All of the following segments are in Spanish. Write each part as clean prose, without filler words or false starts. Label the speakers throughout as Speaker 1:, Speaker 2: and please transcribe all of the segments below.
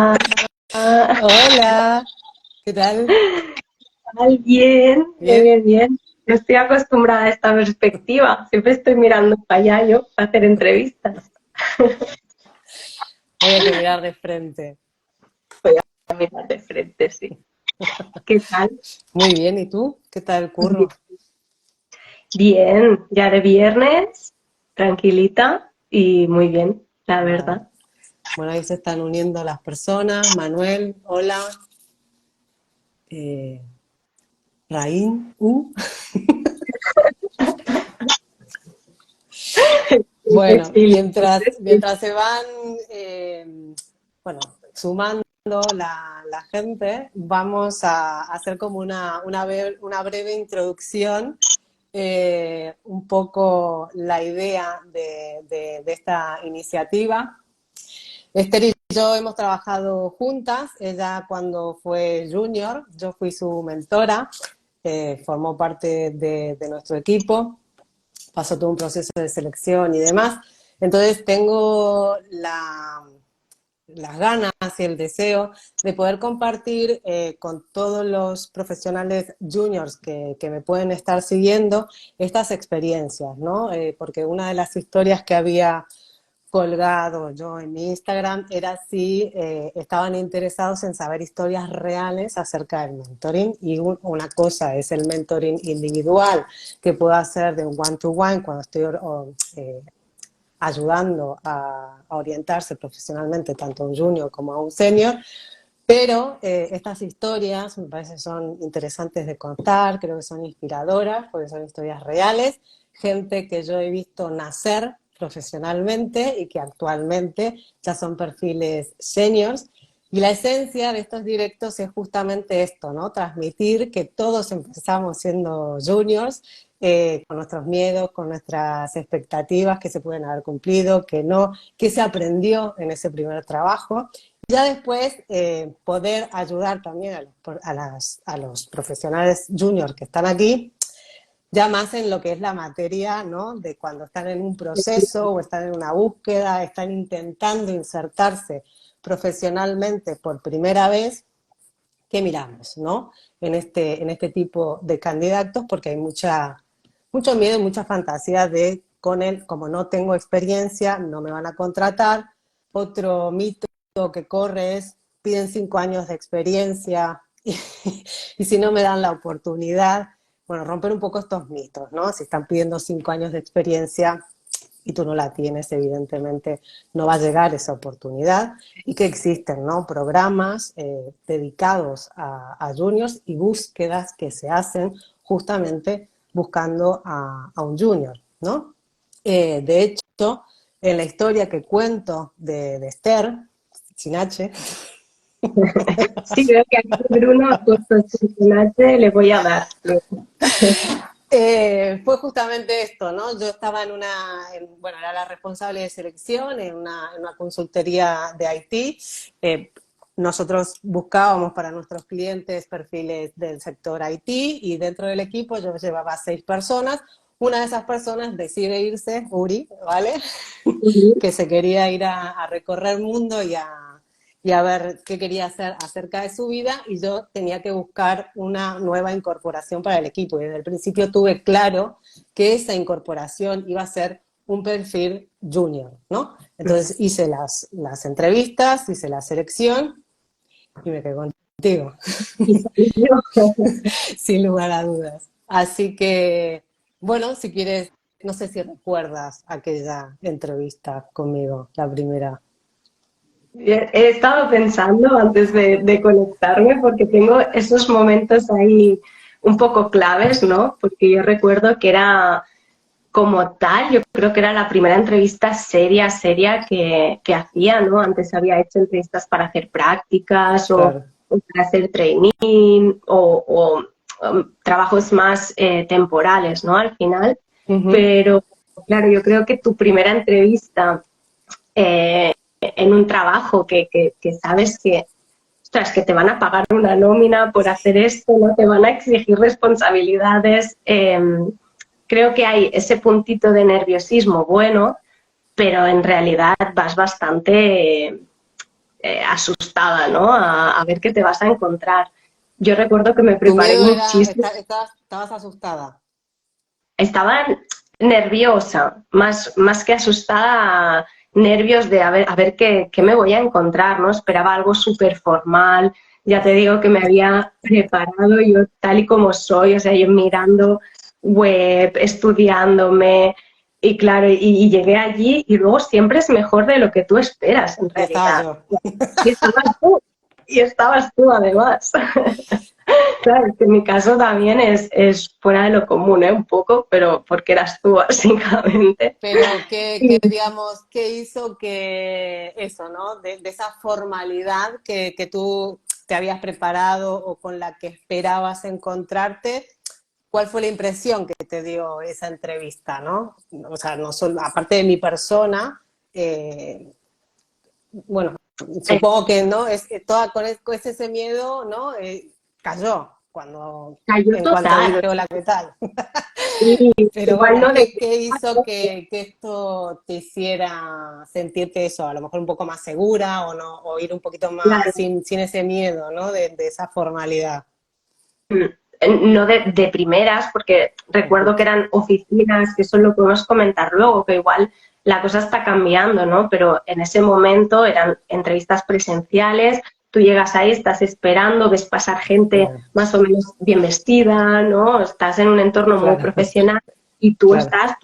Speaker 1: Hola,
Speaker 2: Hola, ¿qué tal?
Speaker 1: bien, bien,
Speaker 2: ¿Bien?
Speaker 1: bien, bien. No estoy acostumbrada a esta perspectiva. Siempre estoy mirando para allá yo para hacer entrevistas.
Speaker 2: Hoy hay que mirar de frente.
Speaker 1: Voy a mirar de frente, sí. ¿Qué tal?
Speaker 2: Muy bien, ¿y tú? ¿Qué tal el curro?
Speaker 1: Bien, ya de viernes, tranquilita y muy bien, la
Speaker 2: Vale.
Speaker 1: verdad.
Speaker 2: Bueno, ahí se están uniendo las personas. Manuel, hola. Eh, Raín, Bueno,
Speaker 1: Sí,
Speaker 2: mientras se van, bueno, sumando la gente, vamos a hacer como una breve introducción, un poco la idea de esta iniciativa. Esther y yo hemos trabajado juntas. Ella cuando fue junior, yo fui su mentora, formó parte de nuestro equipo, pasó todo un proceso de selección y demás. Entonces tengo las ganas y el deseo de poder compartir con todos los profesionales juniors que me pueden estar siguiendo estas experiencias, ¿no? Porque una de las historias que había colgado yo en mi Instagram era si estaban interesados en saber historias reales acerca del mentoring. Y una cosa es el mentoring individual que puedo hacer de un one-to-one cuando estoy ayudando a orientarse profesionalmente tanto a un junior como a un senior, pero estas historias me parece son interesantes de contar, creo que son inspiradoras porque son historias reales, gente que yo he visto nacer profesionalmente y que actualmente ya son perfiles seniors. Y la esencia de estos directos es justamente esto, ¿no? Transmitir que todos empezamos siendo juniors, con nuestros miedos, con nuestras expectativas que se pueden haber cumplido, que no, que se aprendió en ese primer trabajo. Ya después poder ayudar también a los profesionales juniors que están aquí, ya más en lo que es la materia, ¿no? De cuando están en un proceso o están en una búsqueda, están intentando insertarse profesionalmente por primera vez, ¿qué miramos, no? En este tipo de candidatos, porque hay mucho miedo y mucha fantasía de con él, como no tengo experiencia, no me van a contratar. Otro mito que corre es, piden 5 años de experiencia y si no me dan la oportunidad, bueno, romper un poco estos mitos, ¿no? Si están pidiendo 5 años de experiencia y tú no la tienes, evidentemente no va a llegar esa oportunidad, y que existen, ¿no? Programas dedicados a juniors y búsquedas que se hacen justamente buscando a un junior, ¿no? De hecho, en la historia que cuento de Esther, sin H,
Speaker 1: Sí, veo que aquí Bruno ha puesto el personaje, le voy a dar.
Speaker 2: fue justamente esto, ¿no? Yo estaba bueno, era la responsable de selección en una consultoría de IT. Nosotros buscábamos para nuestros clientes perfiles del sector IT y dentro del equipo yo llevaba 6 personas. Una de esas personas decide irse, Uri, ¿vale? Que se quería ir a recorrer el mundo y a ver qué quería hacer acerca de su vida, y yo tenía que buscar una nueva incorporación para el equipo. Y desde el principio tuve claro que esa incorporación iba a ser un perfil junior, ¿no? Entonces hice las entrevistas, hice la selección y me quedé contigo,
Speaker 1: Y salí yo.
Speaker 2: sin lugar a dudas. Así que, bueno, si quieres, no sé si recuerdas aquella entrevista conmigo, la primera.
Speaker 1: He estado pensando antes de conectarme porque tengo esos momentos ahí un poco claves, ¿no? Porque yo recuerdo que era como tal, yo creo que era la primera entrevista seria que hacía, ¿no? Antes había hecho entrevistas para hacer prácticas
Speaker 2: Claro.
Speaker 1: o para hacer training o trabajos más temporales, ¿no? Al final.
Speaker 2: Ujú.
Speaker 1: Pero, claro, yo creo que tu primera entrevista en un trabajo que sabes que, ostras, que te van a pagar una nómina por hacer esto, no te van a exigir responsabilidades. Creo que hay ese puntito de nerviosismo bueno, pero en realidad vas bastante asustada, ¿no? A ver qué te vas a encontrar. Yo recuerdo que me
Speaker 2: Tu
Speaker 1: preparé
Speaker 2: miedo era,
Speaker 1: muchísimo.
Speaker 2: estabas asustada.
Speaker 1: Estaba nerviosa, más que asustada, nervios de a ver qué me voy a encontrar, ¿no? Esperaba algo súper formal, ya te digo que me había preparado yo tal y como soy, o sea, yo mirando web, estudiándome, y claro, y llegué allí y luego siempre es mejor de lo que tú esperas, en
Speaker 2: Y estaba
Speaker 1: realidad.
Speaker 2: yo.
Speaker 1: Y estabas tú además. Claro, que en mi caso también es fuera de lo común, ¿eh? Un poco, pero porque eras tú, básicamente.
Speaker 2: Pero
Speaker 1: Y,
Speaker 2: digamos, ¿qué hizo que eso, ¿no? De esa formalidad que tú te habías preparado o con la que esperabas encontrarte, ¿cuál fue la impresión que te dio esa entrevista, ¿no? O sea, no solo, aparte de mi persona, eh, bueno,
Speaker 1: eh,
Speaker 2: supongo que no, es que toda con ese miedo, ¿no? Cayó cuando
Speaker 1: cayó
Speaker 2: en cuanto
Speaker 1: total.
Speaker 2: dije hola, ¿qué tal?
Speaker 1: Y
Speaker 2: Pero
Speaker 1: igual
Speaker 2: bueno,
Speaker 1: no de...
Speaker 2: ¿qué hizo que esto te hiciera sentirte eso, a lo mejor un poco más segura o no, o ir un poquito más
Speaker 1: Claro,
Speaker 2: sin ese miedo, ¿no? De esa formalidad.
Speaker 1: no de primeras, porque recuerdo que eran oficinas, que eso lo podemos comentar luego, que igual la cosa está cambiando, ¿no? Pero en ese momento eran entrevistas presenciales, tú llegas ahí, estás esperando, ves pasar gente más o menos bien vestida, ¿no? Estás en un entorno muy
Speaker 2: Claro,
Speaker 1: profesional y tú
Speaker 2: claro.
Speaker 1: estás,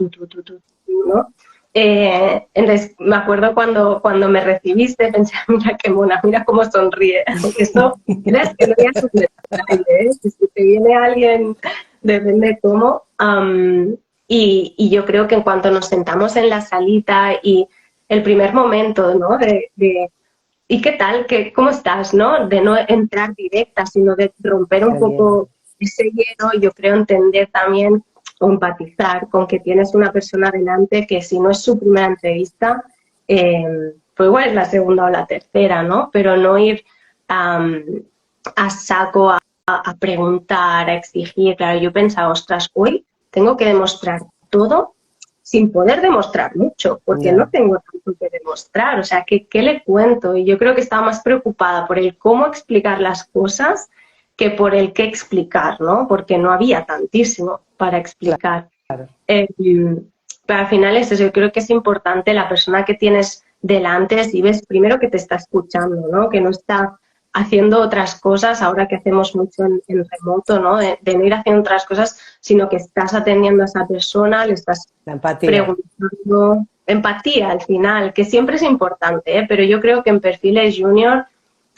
Speaker 1: ¿no? Entonces, me acuerdo cuando me recibiste, pensé, mira qué mona, mira cómo sonríe. Eso, es que no había su detalle, ¿eh? Si te viene alguien, depende cómo. Y yo creo que en cuanto nos sentamos en la salita y el primer momento, ¿no? ¿Y qué tal? ¿Cómo estás? ¿No? De no entrar directa, sino de romper un
Speaker 2: Qué bien.
Speaker 1: poco ese hielo, yo creo entender también o empatizar con que tienes una persona delante que si no es su primera entrevista, pues igual es la segunda o la tercera, ¿no? Pero no ir um, a saco a preguntar, a exigir. Claro, yo pensaba, ostras, hoy tengo que demostrar todo sin poder demostrar mucho, porque no
Speaker 2: Ya,
Speaker 1: tengo tanto que demostrar. O sea, ¿qué le cuento? Y yo creo que estaba más preocupada por el cómo explicar las cosas que por el qué explicar, ¿no? Porque no había tantísimo para explicar.
Speaker 2: claro.
Speaker 1: Eh, pero al final es eso, yo creo que es importante la persona que tienes delante, si ves primero que te está escuchando, ¿no? Que no está haciendo otras cosas, ahora que hacemos mucho en remoto, ¿no? De no ir haciendo otras cosas, sino que estás atendiendo a esa persona, le estás
Speaker 2: La empatía.
Speaker 1: preguntando, empatía al final, que siempre es importante, ¿eh? Pero yo creo que en perfiles junior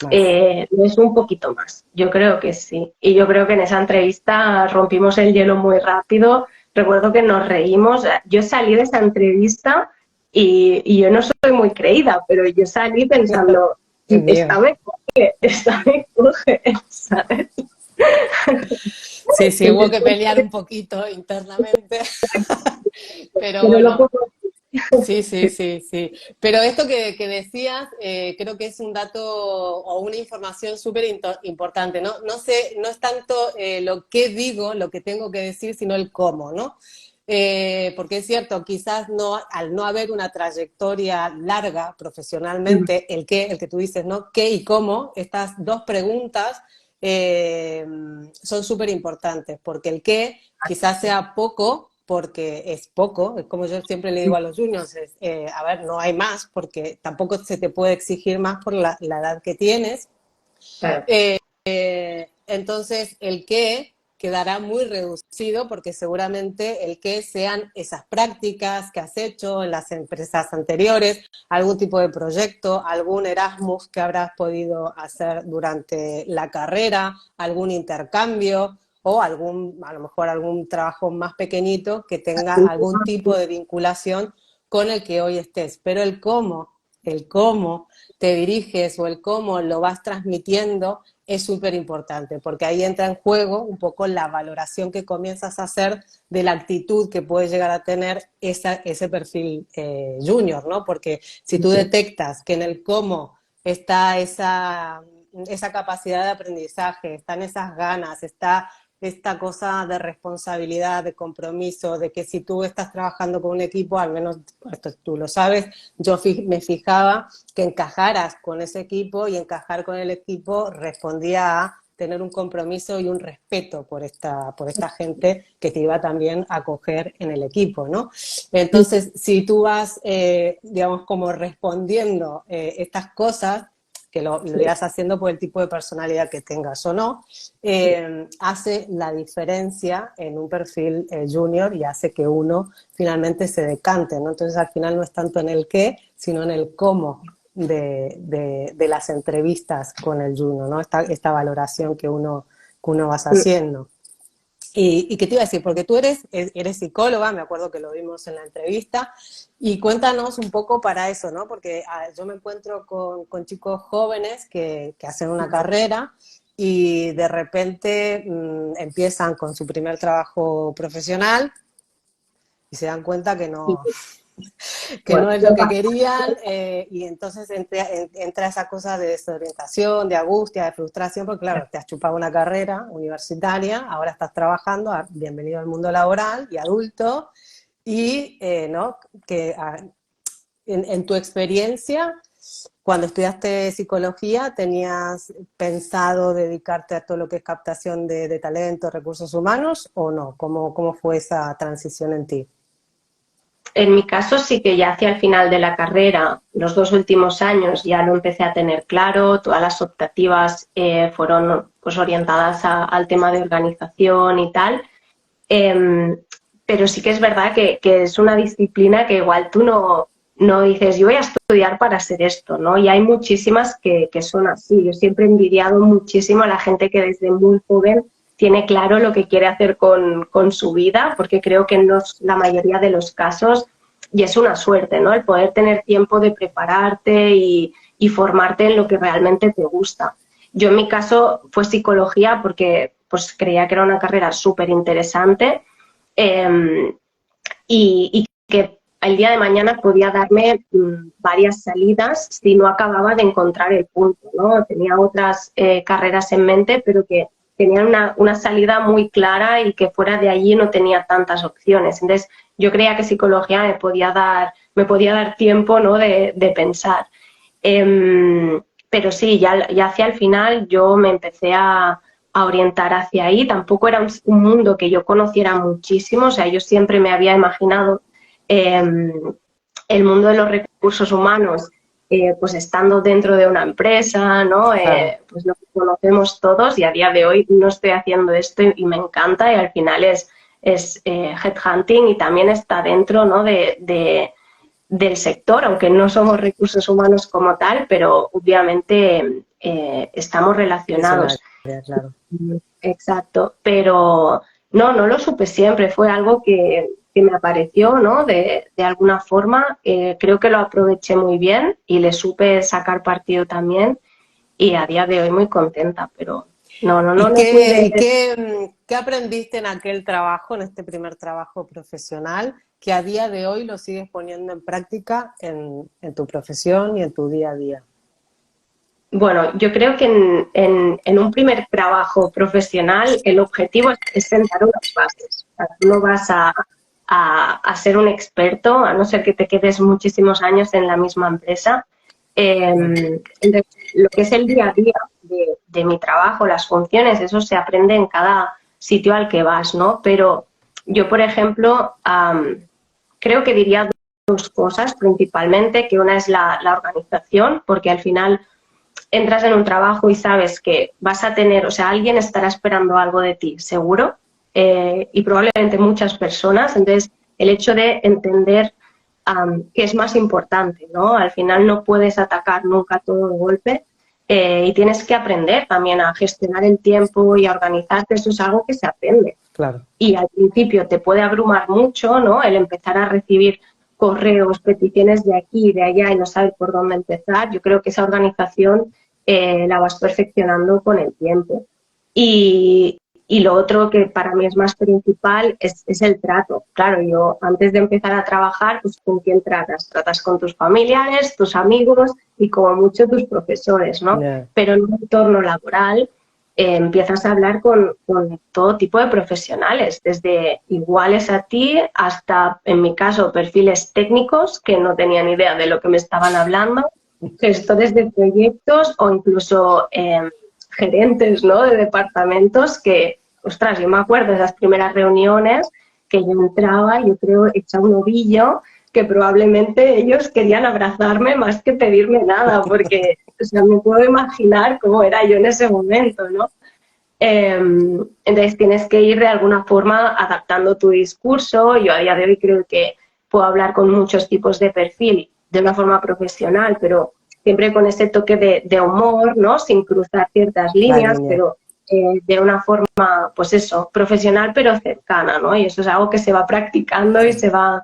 Speaker 2: Más.
Speaker 1: es un poquito más. Yo creo que sí. Y yo creo que en esa entrevista rompimos el hielo muy rápido. Recuerdo que nos reímos. Yo salí de esa entrevista y yo no soy muy creída, pero yo salí pensando,
Speaker 2: Qué bien.
Speaker 1: esta me coge, ¿sabes?
Speaker 2: Sí, sí,
Speaker 1: Que yo
Speaker 2: hubo que pelear un poquito internamente, pero
Speaker 1: pero lo
Speaker 2: bueno,
Speaker 1: puedo
Speaker 2: sí, sí, sí, sí. Pero esto que decías, creo que es un dato o una información súper importante, ¿no? No sé, no es tanto lo que digo, lo que tengo que decir, sino el cómo, ¿no? Porque es cierto, quizás no, al no haber una trayectoria larga profesionalmente, el que tú dices, ¿no? ¿Qué y cómo? Estas dos preguntas son súper importantes, porque el qué quizás sea poco, porque es poco, es como yo siempre le digo a los juniors, a ver, no hay más, porque tampoco se te puede exigir más por la edad que tienes.
Speaker 1: Claro.
Speaker 2: Entonces, el qué quedará muy reducido porque seguramente el qué sean esas prácticas que has hecho en las empresas anteriores, algún tipo de proyecto, algún Erasmus que habrás podido hacer durante la carrera, algún intercambio o algún, a lo mejor algún trabajo más pequeñito que tenga algún tipo de vinculación con el que hoy estés. Pero el cómo te diriges o el cómo lo vas transmitiendo es súper importante, porque ahí entra en juego un poco la valoración que comienzas a hacer de la actitud que puede llegar a tener ese perfil junior, ¿no? Porque si tú detectas que en el cómo está esa capacidad de aprendizaje, están esas ganas, está esta cosa de responsabilidad, de compromiso, de que si tú estás trabajando con un equipo, al menos esto tú lo sabes, yo me fijaba que encajaras con ese equipo, y encajar con el equipo respondía a tener un compromiso y un respeto por esta gente que te iba también a acoger en el equipo, ¿no? Entonces, si tú vas, digamos, como respondiendo estas cosas, que lo irás haciendo por el tipo de personalidad que tengas o no, hace la diferencia en un perfil junior, y hace que uno finalmente se decante, ¿no? Entonces, al final no es tanto en el qué, sino en el cómo de las entrevistas con el junior, ¿no? Esta valoración que uno vas haciendo. ¿Y qué te iba a decir? Porque tú eres psicóloga, me acuerdo que lo vimos en la entrevista, y cuéntanos un poco para eso, ¿no? Porque yo me encuentro con chicos jóvenes que hacen una carrera y de repente empiezan con su primer trabajo profesional y se dan cuenta que no, que no es lo que querían, y entonces entra esa cosa de desorientación, de angustia, de frustración, porque claro, te has chupado una carrera universitaria, ahora estás trabajando, bienvenido al mundo laboral y adulto, y ¿no? Que en tu experiencia, cuando estudiaste psicología, ¿tenías pensado dedicarte a todo lo que es captación de talento, recursos humanos, o no? ¿Cómo fue esa transición en ti?
Speaker 1: En mi caso sí que ya hacia el final de la carrera, los 2 últimos años, ya lo empecé a tener claro, todas las optativas fueron pues orientadas al tema de organización y tal, pero sí que es verdad que es una disciplina que igual tú no dices, yo voy a estudiar para hacer esto, ¿no? Y hay muchísimas que son así. Yo siempre he envidiado muchísimo a la gente que desde muy joven tiene claro lo que quiere hacer con su vida, porque creo que no es la mayoría de los casos, y es una suerte, ¿no? El poder tener tiempo de prepararte y formarte en lo que realmente te gusta. Yo en mi caso fue psicología porque pues creía que era una carrera súper interesante, y que el día de mañana podía darme varias salidas si no acababa de encontrar el punto, ¿no? Tenía otras carreras en mente, pero que tenían una salida muy clara y que fuera de allí no tenía tantas opciones. Entonces, yo creía que psicología me podía dar tiempo, ¿no? de pensar. Pero sí, ya hacia el final yo me empecé a orientar hacia ahí. Tampoco era un mundo que yo conociera muchísimo, o sea, yo siempre me había imaginado el mundo de los recursos humanos, pues estando dentro de una empresa, ¿no? Pues lo que conocemos todos, y a día de hoy no estoy haciendo esto y me encanta, y al final es headhunting, y también está dentro, ¿no? del sector, aunque no somos recursos humanos como tal, pero obviamente estamos relacionados.
Speaker 2: Es un área, claro.
Speaker 1: Exacto, pero no lo supe siempre, fue algo que me apareció, ¿no? De alguna forma, creo que lo aproveché muy bien y le supe sacar partido también, y a día de hoy muy contenta, pero
Speaker 2: ¿Y
Speaker 1: no fui
Speaker 2: qué,
Speaker 1: de...
Speaker 2: y qué, qué aprendiste en aquel trabajo, en este primer trabajo profesional, que a día de hoy lo sigues poniendo en práctica en tu profesión y en tu día a día?
Speaker 1: Bueno, yo creo que en un primer trabajo profesional el objetivo es sentar unas bases. O sea, tú no vas a ser un experto, a no ser que te quedes muchísimos años en la misma empresa. Entonces, lo que es el día a día de mi trabajo, las funciones, eso se aprende en cada sitio al que vas, ¿no? Pero yo, por ejemplo, creo que diría dos cosas principalmente, que una es la organización, porque al final entras en un trabajo y sabes que vas a tener, o sea, alguien estará esperando algo de ti, seguro, y probablemente muchas personas. Entonces, el hecho de entender qué es más importante, ¿no? Al final no puedes atacar nunca todo de golpe, y tienes que aprender también a gestionar el tiempo y a organizarte. Eso es algo que se aprende.
Speaker 2: Claro.
Speaker 1: Y al principio te puede abrumar mucho, ¿no? El empezar a recibir correos, peticiones de aquí y de allá y no saber por dónde empezar. Yo creo que esa organización la vas perfeccionando con el tiempo. Y lo otro que para mí es más principal es el trato. Claro, yo antes de empezar a trabajar, pues ¿con quién tratas? Tratas con tus familiares, tus amigos y como mucho tus profesores, ¿no?
Speaker 2: Yeah.
Speaker 1: Pero en un entorno laboral empiezas a hablar con todo tipo de profesionales, desde iguales a ti hasta, en mi caso, perfiles técnicos que no tenían idea de lo que me estaban hablando, gestores de proyectos o incluso gerentes, ¿no?, de departamentos que, ostras, yo me acuerdo de esas primeras reuniones que yo entraba, yo creo, hecha un ovillo, que probablemente ellos querían abrazarme más que pedirme nada, porque, o sea, me puedo imaginar cómo era yo en ese momento, ¿no? Entonces tienes que ir de alguna forma adaptando tu discurso. Yo a día de hoy creo que puedo hablar con muchos tipos de perfil de una forma profesional, pero siempre con ese toque de humor, ¿no? Sin cruzar ciertas líneas, pero de una forma, pues eso, profesional pero cercana, ¿no? Y eso es algo que se va practicando y se va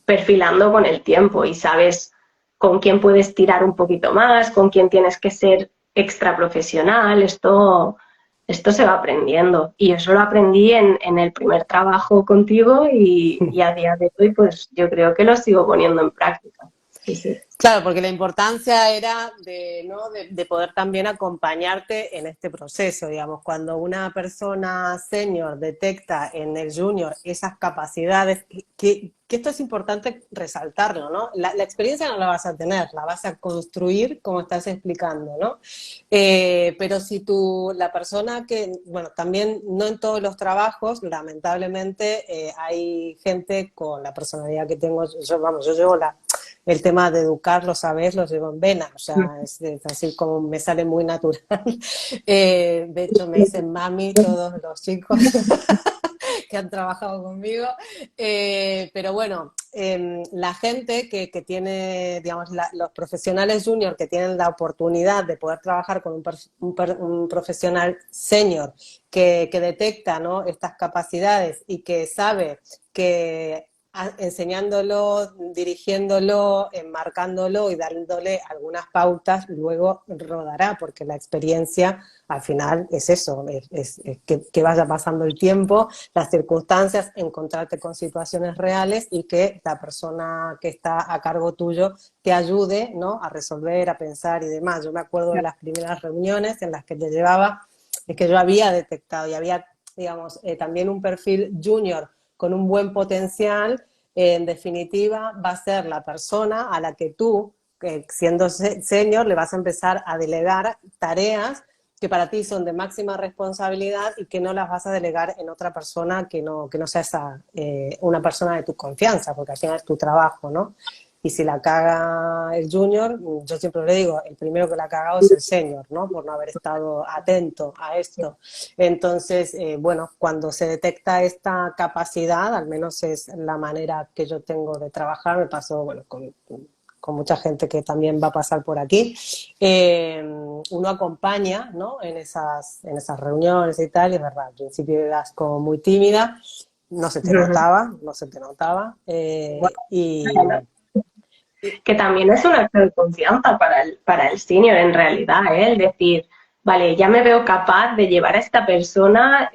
Speaker 1: perfilando con el tiempo, y sabes con quién puedes tirar un poquito más, con quién tienes que ser extra profesional. Esto se va aprendiendo, y eso lo aprendí en el primer trabajo contigo, y a día de hoy pues yo creo que lo sigo poniendo en práctica. Sí, sí.
Speaker 2: Claro, porque la importancia era ¿no? de poder también acompañarte en este proceso, digamos, cuando una persona senior detecta en el junior esas capacidades, que esto es importante resaltarlo, ¿no? La experiencia no la vas a tener, la vas a construir como estás explicando, ¿no? Pero si la persona que, bueno, también no en todos los trabajos, lamentablemente, hay gente con la personalidad que tengo, yo llevo el tema de educar, lo sabes, lo llevo en vena, o sea, es así como me sale muy natural. De hecho, me dicen mami todos los chicos que han trabajado conmigo. Pero bueno, la gente que tiene, digamos, los profesionales junior que tienen la oportunidad de poder trabajar con un profesional senior que detecta, ¿no?, estas capacidades y que sabe que enseñándolo, dirigiéndolo, enmarcándolo y dándole algunas pautas, luego rodará, porque la experiencia al final es eso, es que vaya pasando el tiempo, las circunstancias, encontrarte con situaciones reales y que la persona que está a cargo tuyo te ayude, ¿no?, a resolver, a pensar y demás. Yo me acuerdo de las primeras reuniones en las que te llevaba, es que yo había detectado y había, digamos, también un perfil junior con un buen potencial. En definitiva, va a ser la persona a la que tú, siendo senior, le vas a empezar a delegar tareas que para ti son de máxima responsabilidad y que no las vas a delegar en otra persona que no sea una persona de tu confianza, porque al final es tu trabajo, ¿no? Y si la caga el junior, yo siempre le digo, el primero que la ha cagado es el senior, ¿no? Por no haber estado atento a esto. Entonces, bueno, cuando se detecta esta capacidad, al menos es la manera que yo tengo de trabajar, me pasó, bueno, con mucha gente que también va a pasar por aquí, uno acompaña, ¿no?, en esas reuniones y tal, y es verdad, al principio eras como muy tímida, no se te notaba, y...
Speaker 1: Que también es un acto de confianza para el senior en realidad, ¿eh? El decir, vale, ya me veo capaz de llevar a esta persona,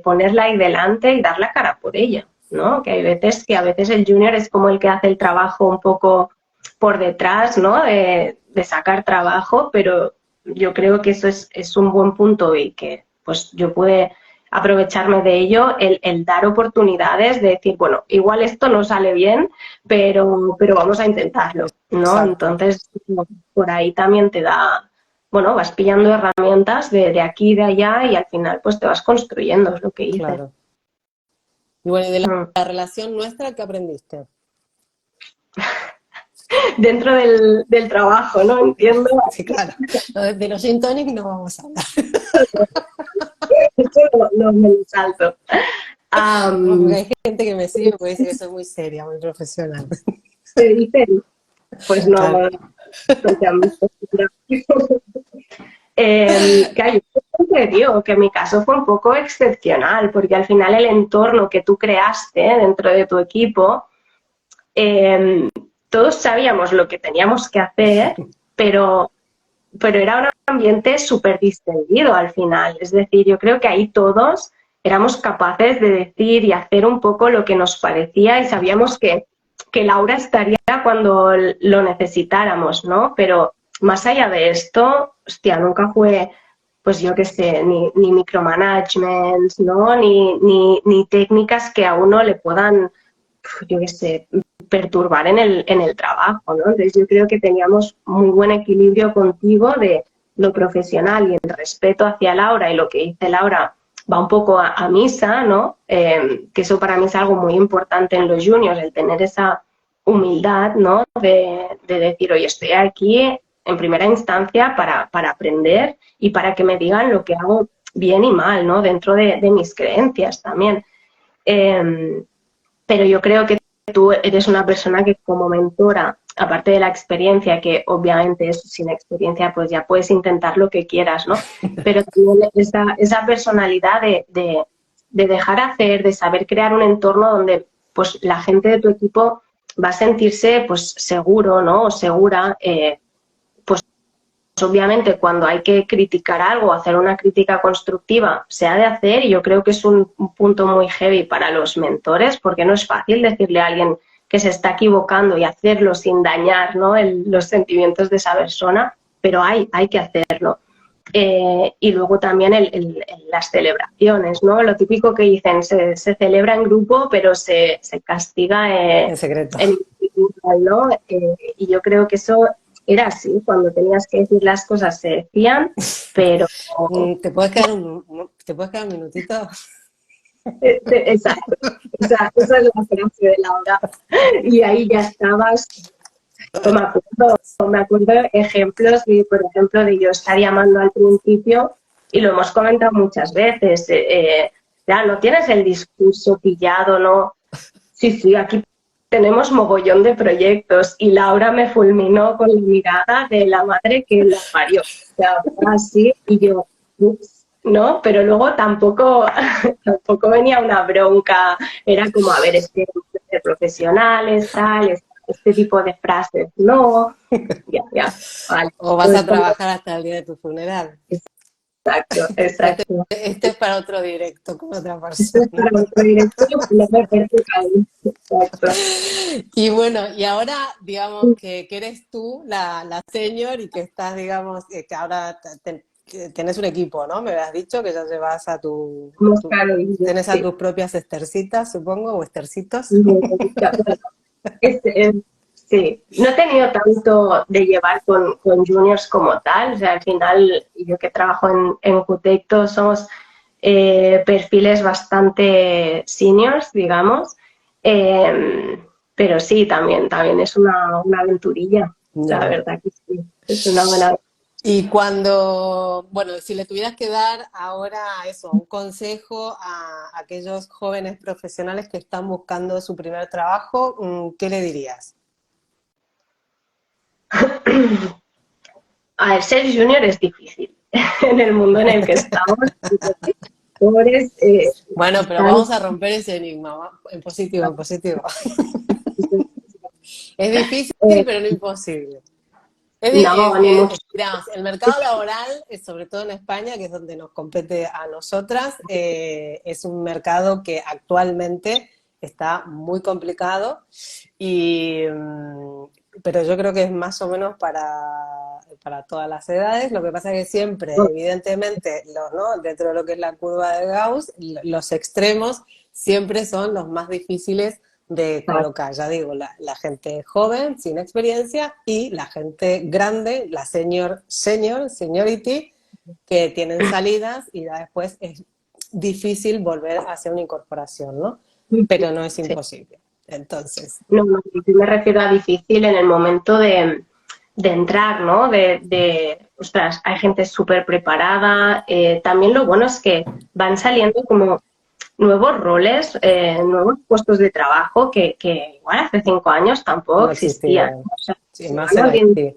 Speaker 1: ponerla ahí delante y dar la cara por ella, ¿no? Que hay veces que a veces el junior es como el que hace el trabajo un poco por detrás, ¿no? De sacar trabajo, pero yo creo que eso es un buen punto, y que pues yo pude aprovecharme de ello, el dar oportunidades, de decir, bueno, igual esto no sale bien, pero vamos a intentarlo, ¿no?
Speaker 2: Exacto.
Speaker 1: Entonces, por ahí también te da, bueno, vas pillando herramientas de aquí y de allá, y al final pues te vas construyendo, es lo que hice.
Speaker 2: Claro. Y bueno, y de la relación nuestra, ¿qué aprendiste?
Speaker 1: Dentro del trabajo, ¿no? Entiendo.
Speaker 2: Sí, claro. De los gin tonic no vamos a hablar.
Speaker 1: Esto me lo salto.
Speaker 2: Porque hay gente que me sigue porque dice que soy muy seria, muy profesional.
Speaker 1: ¿Te dicen? Pues no,
Speaker 2: Claro.
Speaker 1: no te han visto. Claro, yo siempre digo que mi caso fue un poco excepcional, porque al final el entorno que tú creaste dentro de tu equipo, todos sabíamos lo que teníamos que hacer, pero era un ambiente súper distendido al final. Es decir, yo creo que ahí todos éramos capaces de decir y hacer un poco lo que nos parecía, y sabíamos que Laura estaría cuando lo necesitáramos, ¿no? Pero más allá de esto, hostia, nunca fue pues yo qué sé, ni micromanagement, ¿no? Ni técnicas que a uno le puedan, yo qué sé, perturbar en el trabajo, ¿no? Entonces yo creo que teníamos muy buen equilibrio contigo de lo profesional y el respeto hacia Laura, y lo que dice Laura va un poco a misa, ¿no? Que eso para mí es algo muy importante en los juniors, el tener esa humildad, ¿no? De decir, oye, estoy aquí en primera instancia para aprender y para que me digan lo que hago bien y mal, ¿no? Dentro de mis creencias también. Pero yo creo que tú eres una persona que como mentora, aparte de la experiencia, que obviamente es sin experiencia, pues ya puedes intentar lo que quieras, ¿no? Pero también esa personalidad de dejar hacer, de saber crear un entorno donde pues la gente de tu equipo va a sentirse pues seguro, ¿no? O segura, pues obviamente cuando hay que criticar algo, hacer una crítica constructiva, se ha de hacer, y yo creo que es un punto muy heavy para los mentores, porque no es fácil decirle a alguien que se está equivocando y hacerlo sin dañar, ¿no? los sentimientos de esa persona, pero hay que hacerlo. Y luego también las celebraciones, ¿no? Lo típico que dicen, se celebra en grupo, pero se castiga
Speaker 2: En secreto.
Speaker 1: en individual, ¿no? Y yo creo que eso era así, cuando tenías que decir las cosas se decían, pero...
Speaker 2: ¿Te puedes quedar un minutito?
Speaker 1: Exacto, esa es la frase de Laura. Y ahí ya estabas. Me acuerdo ejemplos, por ejemplo, de yo estar llamando al principio, y lo hemos comentado muchas veces, ya no tienes el discurso pillado, ¿no? Sí, aquí tenemos mogollón de proyectos, y Laura me fulminó con la mirada de la madre que la parió. O sea, así, y yo, ups, ¿no? Pero luego tampoco venía una bronca, era como, a ver, este de profesionales, tal, este tipo de frases, no, ya, vale.
Speaker 2: O vas a trabajar hasta el día de tu funeral.
Speaker 1: Exacto.
Speaker 2: Este es para otro directo con otra persona.
Speaker 1: Para otro directo, no me perjudica. Exacto.
Speaker 2: Y bueno, y ahora, digamos, que eres tú la senior y que estás, digamos, que ahora tenés un equipo, ¿no? Me habías dicho que ya llevas a tenés a tus propias estercitas, supongo, o estercitos.
Speaker 1: Sí, no he tenido tanto de llevar con juniors como tal, o sea, al final yo que trabajo en Qtecto somos perfiles bastante seniors, digamos, pero sí, también es una aventurilla, la verdad que sí, es una buena.
Speaker 2: Y cuando, bueno, si le tuvieras que dar ahora eso, un consejo a aquellos jóvenes profesionales que están buscando su primer trabajo, ¿qué le dirías?
Speaker 1: A ver, ser junior es difícil en el mundo en el que estamos.
Speaker 2: Bueno, pero vamos a romper ese enigma, en positivo, en positivo. Es difícil, pero no imposible. Digamos, el mercado laboral, sobre todo en España, que es donde nos compete a nosotras, es un mercado que actualmente está muy complicado, pero yo creo que es más o menos para todas las edades. Lo que pasa es que siempre, evidentemente, ¿no? Dentro de lo que es la curva de Gauss, los extremos siempre son los más difíciles de colocar, ya digo, la gente joven, sin experiencia, y la gente grande, la seniority, que tienen salidas y ya después es difícil volver a hacer una incorporación, ¿no? Pero no es imposible. Entonces.
Speaker 1: No, me refiero a difícil en el momento de entrar, ¿no? Ostras, hay gente súper preparada. También lo bueno es que van saliendo como nuevos roles, nuevos puestos de trabajo que igual hace 5 años tampoco
Speaker 2: no
Speaker 1: existían.
Speaker 2: O sea, sí, más en Haití.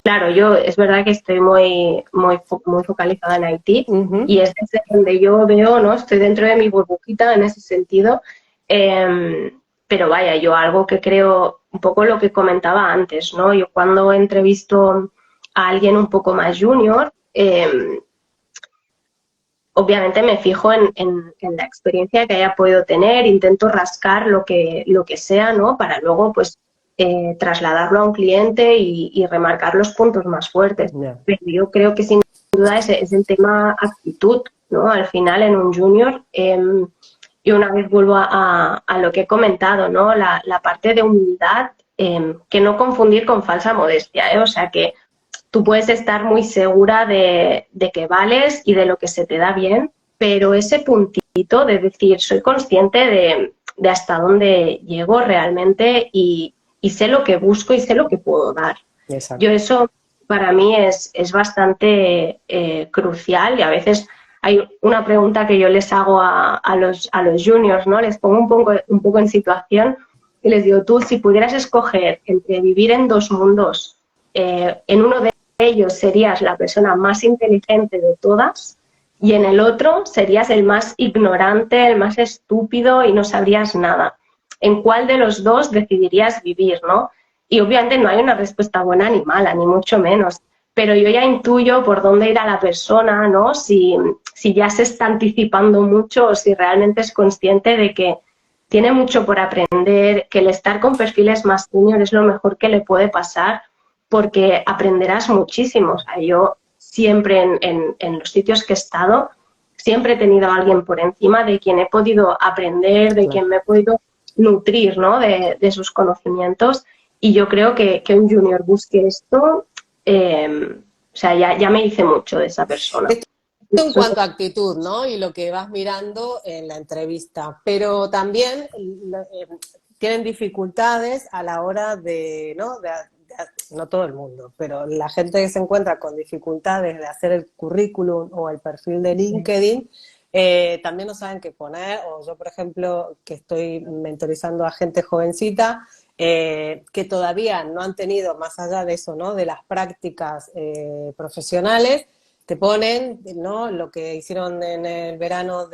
Speaker 1: Claro, yo es verdad que estoy muy focalizada en Haití, y es desde donde yo veo, ¿no? Estoy dentro de mi burbujita en ese sentido, pero vaya, yo algo que creo, un poco lo que comentaba antes, ¿no? Yo cuando entrevisto a alguien un poco más junior, obviamente me fijo en la experiencia que haya podido tener, intento rascar lo que sea, ¿no? Para luego, pues, trasladarlo a un cliente y remarcar los puntos más fuertes.
Speaker 2: Yeah.
Speaker 1: Pero yo creo que es duda es el tema actitud, ¿no? Al final en un junior, y una vez vuelvo a lo que he comentado, ¿no? La parte de humildad, que no confundir con falsa modestia, ¿eh? O sea que tú puedes estar muy segura de que vales y de lo que se te da bien, pero ese puntito de decir, soy consciente de hasta dónde llego realmente y sé lo que busco y sé lo que puedo dar.
Speaker 2: Exacto.
Speaker 1: Yo eso para mí es bastante crucial y a veces hay una pregunta que yo les hago a los juniors, ¿no? Les pongo un poco en situación y les digo, tú si pudieras escoger entre vivir en dos mundos, en uno de ellos serías la persona más inteligente de todas y en el otro serías el más ignorante, el más estúpido y no sabrías nada. ¿En cuál de los dos decidirías vivir, no? Y obviamente no hay una respuesta buena ni mala, ni mucho menos, pero yo ya intuyo por dónde irá la persona, ¿no? Si ya se está anticipando mucho o si realmente es consciente de que tiene mucho por aprender, que el estar con perfiles más senior es lo mejor que le puede pasar porque aprenderás muchísimo. O sea, yo siempre en los sitios que he estado, siempre he tenido a alguien por encima de quien he podido aprender, de quien me he podido nutrir, ¿no? de sus conocimientos. Y yo creo que un junior busque esto, o sea, ya me dice mucho de esa persona.
Speaker 2: Esto en cuanto a actitud, ¿no? Y lo que vas mirando en la entrevista. Pero también tienen dificultades a la hora de, ¿no? No todo el mundo, pero la gente que se encuentra con dificultades de hacer el currículum o el perfil de LinkedIn, también no saben qué poner. O yo, por ejemplo, que estoy mentorizando a gente jovencita, que todavía no han tenido, más allá de eso, ¿no? De las prácticas profesionales, te ponen, ¿no? Lo que hicieron en el verano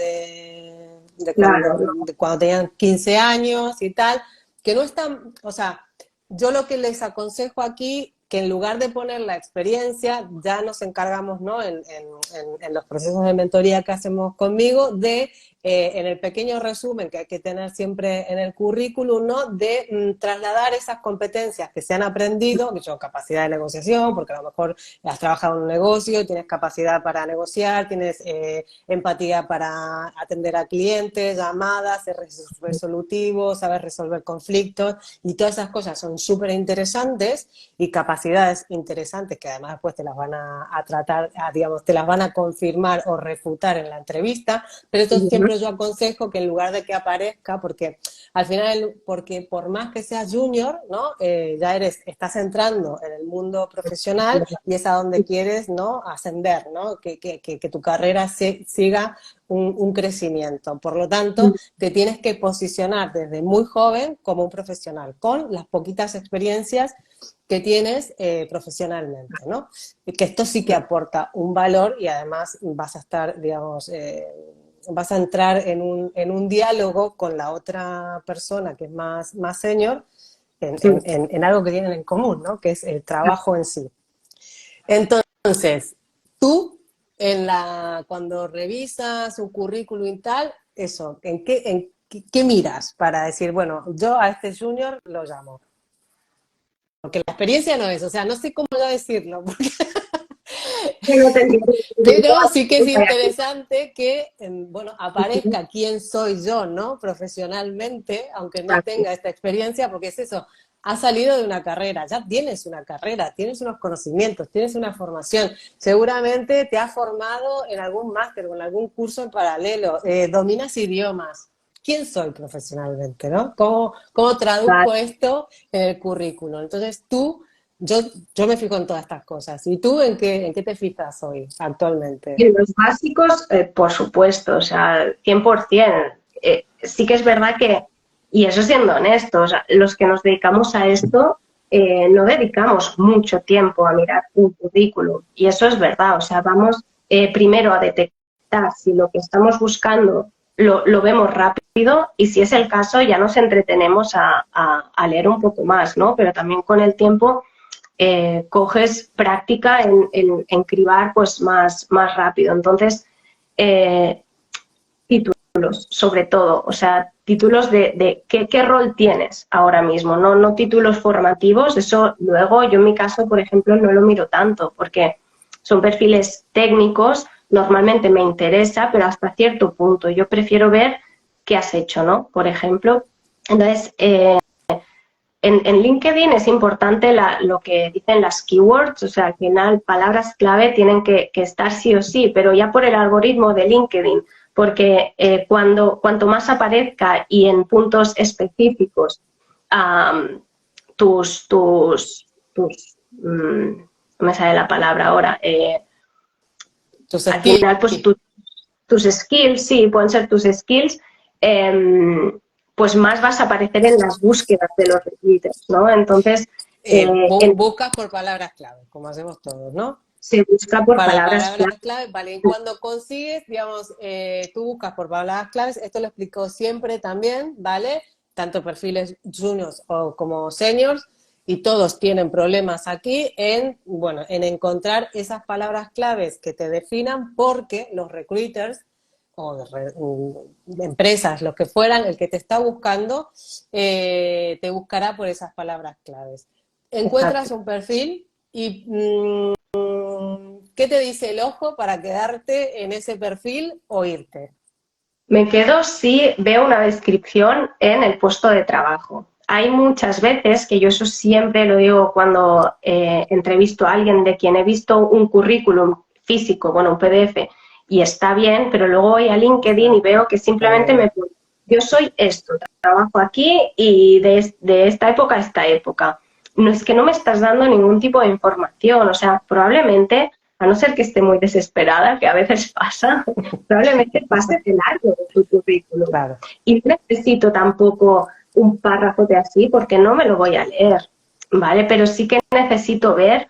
Speaker 2: cuando tenían 15 años y tal, que no están, o sea, yo lo que les aconsejo aquí, que en lugar de poner la experiencia, ya nos encargamos, ¿no? En los procesos de mentoría que hacemos conmigo, en el pequeño resumen que hay que tener siempre en el currículum, ¿no? De trasladar esas competencias que se han aprendido, que son capacidad de negociación, porque a lo mejor has trabajado en un negocio, tienes capacidad para negociar, tienes empatía para atender a clientes, llamadas, ser resolutivo, saber resolver conflictos, y todas esas cosas son súper interesantes y capacidades interesantes que además después te las van a tratar, digamos, te las van a confirmar o refutar en la entrevista, pero esto siempre yo aconsejo que en lugar de que aparezca, porque al final, porque por más que seas junior, ¿no? Ya estás entrando en el mundo profesional y es a donde quieres, ¿no? Ascender, ¿no? Que tu carrera siga un crecimiento. Por lo tanto, te tienes que posicionar desde muy joven como un profesional, con las poquitas experiencias que tienes profesionalmente, ¿no? Y que esto sí que aporta un valor y además vas a estar, digamos, vas a entrar en un diálogo con la otra persona que es más senior en algo que tienen en común, ¿no? Que es el trabajo en sí. Entonces, tú, cuando revisas un currículum y tal, eso, ¿en qué miras para decir, bueno, yo a este junior lo llamo? Porque la experiencia no es, o sea, no sé cómo ya decirlo, porque... Pero sí que es interesante que, bueno, aparezca quién soy yo, ¿no? Profesionalmente, aunque no tenga esta experiencia, porque es eso, has salido de una carrera, ya tienes una carrera, tienes unos conocimientos, tienes una formación, seguramente te has formado en algún máster o en algún curso en paralelo, dominas idiomas. ¿Quién soy profesionalmente, no? ¿Cómo traduzco esto en el currículum? Entonces yo me fijo en todas estas cosas. ¿Y tú en qué te fijas hoy, actualmente?
Speaker 1: En los básicos, por supuesto, o sea, 100%. Sí que es verdad que, y eso siendo honestos, los que nos dedicamos a esto no dedicamos mucho tiempo a mirar un currículum. Y eso es verdad, o sea, vamos primero a detectar si lo que estamos buscando lo vemos rápido y si es el caso ya nos entretenemos a leer un poco más, ¿no? Pero también con el tiempo coges práctica en cribar pues más rápido. Entonces, títulos, sobre todo, o sea, títulos de qué rol tienes ahora mismo, no títulos formativos, eso luego yo en mi caso, por ejemplo, no lo miro tanto, porque son perfiles técnicos, normalmente me interesa, pero hasta cierto punto. Yo prefiero ver qué has hecho, ¿no? Por ejemplo. Entonces, en LinkedIn es importante lo que dicen las keywords, o sea, al final palabras clave tienen que estar sí o sí, pero ya por el algoritmo de LinkedIn, porque cuanto más aparezca y en puntos específicos no me sale la palabra ahora, al final pues tus skills, sí, pueden ser tus skills, pues más vas a aparecer en las búsquedas de los recruiters, ¿no? Entonces,
Speaker 2: buscas por palabras clave, como hacemos todos, ¿no?
Speaker 1: Se busca por
Speaker 2: Para
Speaker 1: palabras
Speaker 2: clave, vale, y cuando consigues, digamos, tú buscas por palabras claves, esto lo explico siempre también, ¿vale? Tanto perfiles juniors o como seniors, y todos tienen problemas aquí en, bueno, en encontrar esas palabras claves que te definan, porque los recruiters o empresas, los que fueran, el que te está buscando, te buscará por esas palabras claves. Encuentras un perfil y ¿qué te dice el ojo para quedarte en ese perfil o irte?
Speaker 1: Me quedo si veo una descripción en el puesto de trabajo. Hay muchas veces, que yo eso siempre lo digo cuando entrevisto a alguien de quien he visto un currículum físico, bueno, un PDF, y está bien, pero luego voy a LinkedIn y veo que simplemente me pone, yo soy esto, trabajo aquí y de esta época a esta época. No es que no me estás dando ningún tipo de información, o sea, probablemente, a no ser que esté muy desesperada, que a veces pasa, probablemente pase de largo de tu currículum.
Speaker 2: Claro.
Speaker 1: Y no necesito tampoco un párrafo de así porque no me lo voy a leer, ¿vale? Pero sí que necesito ver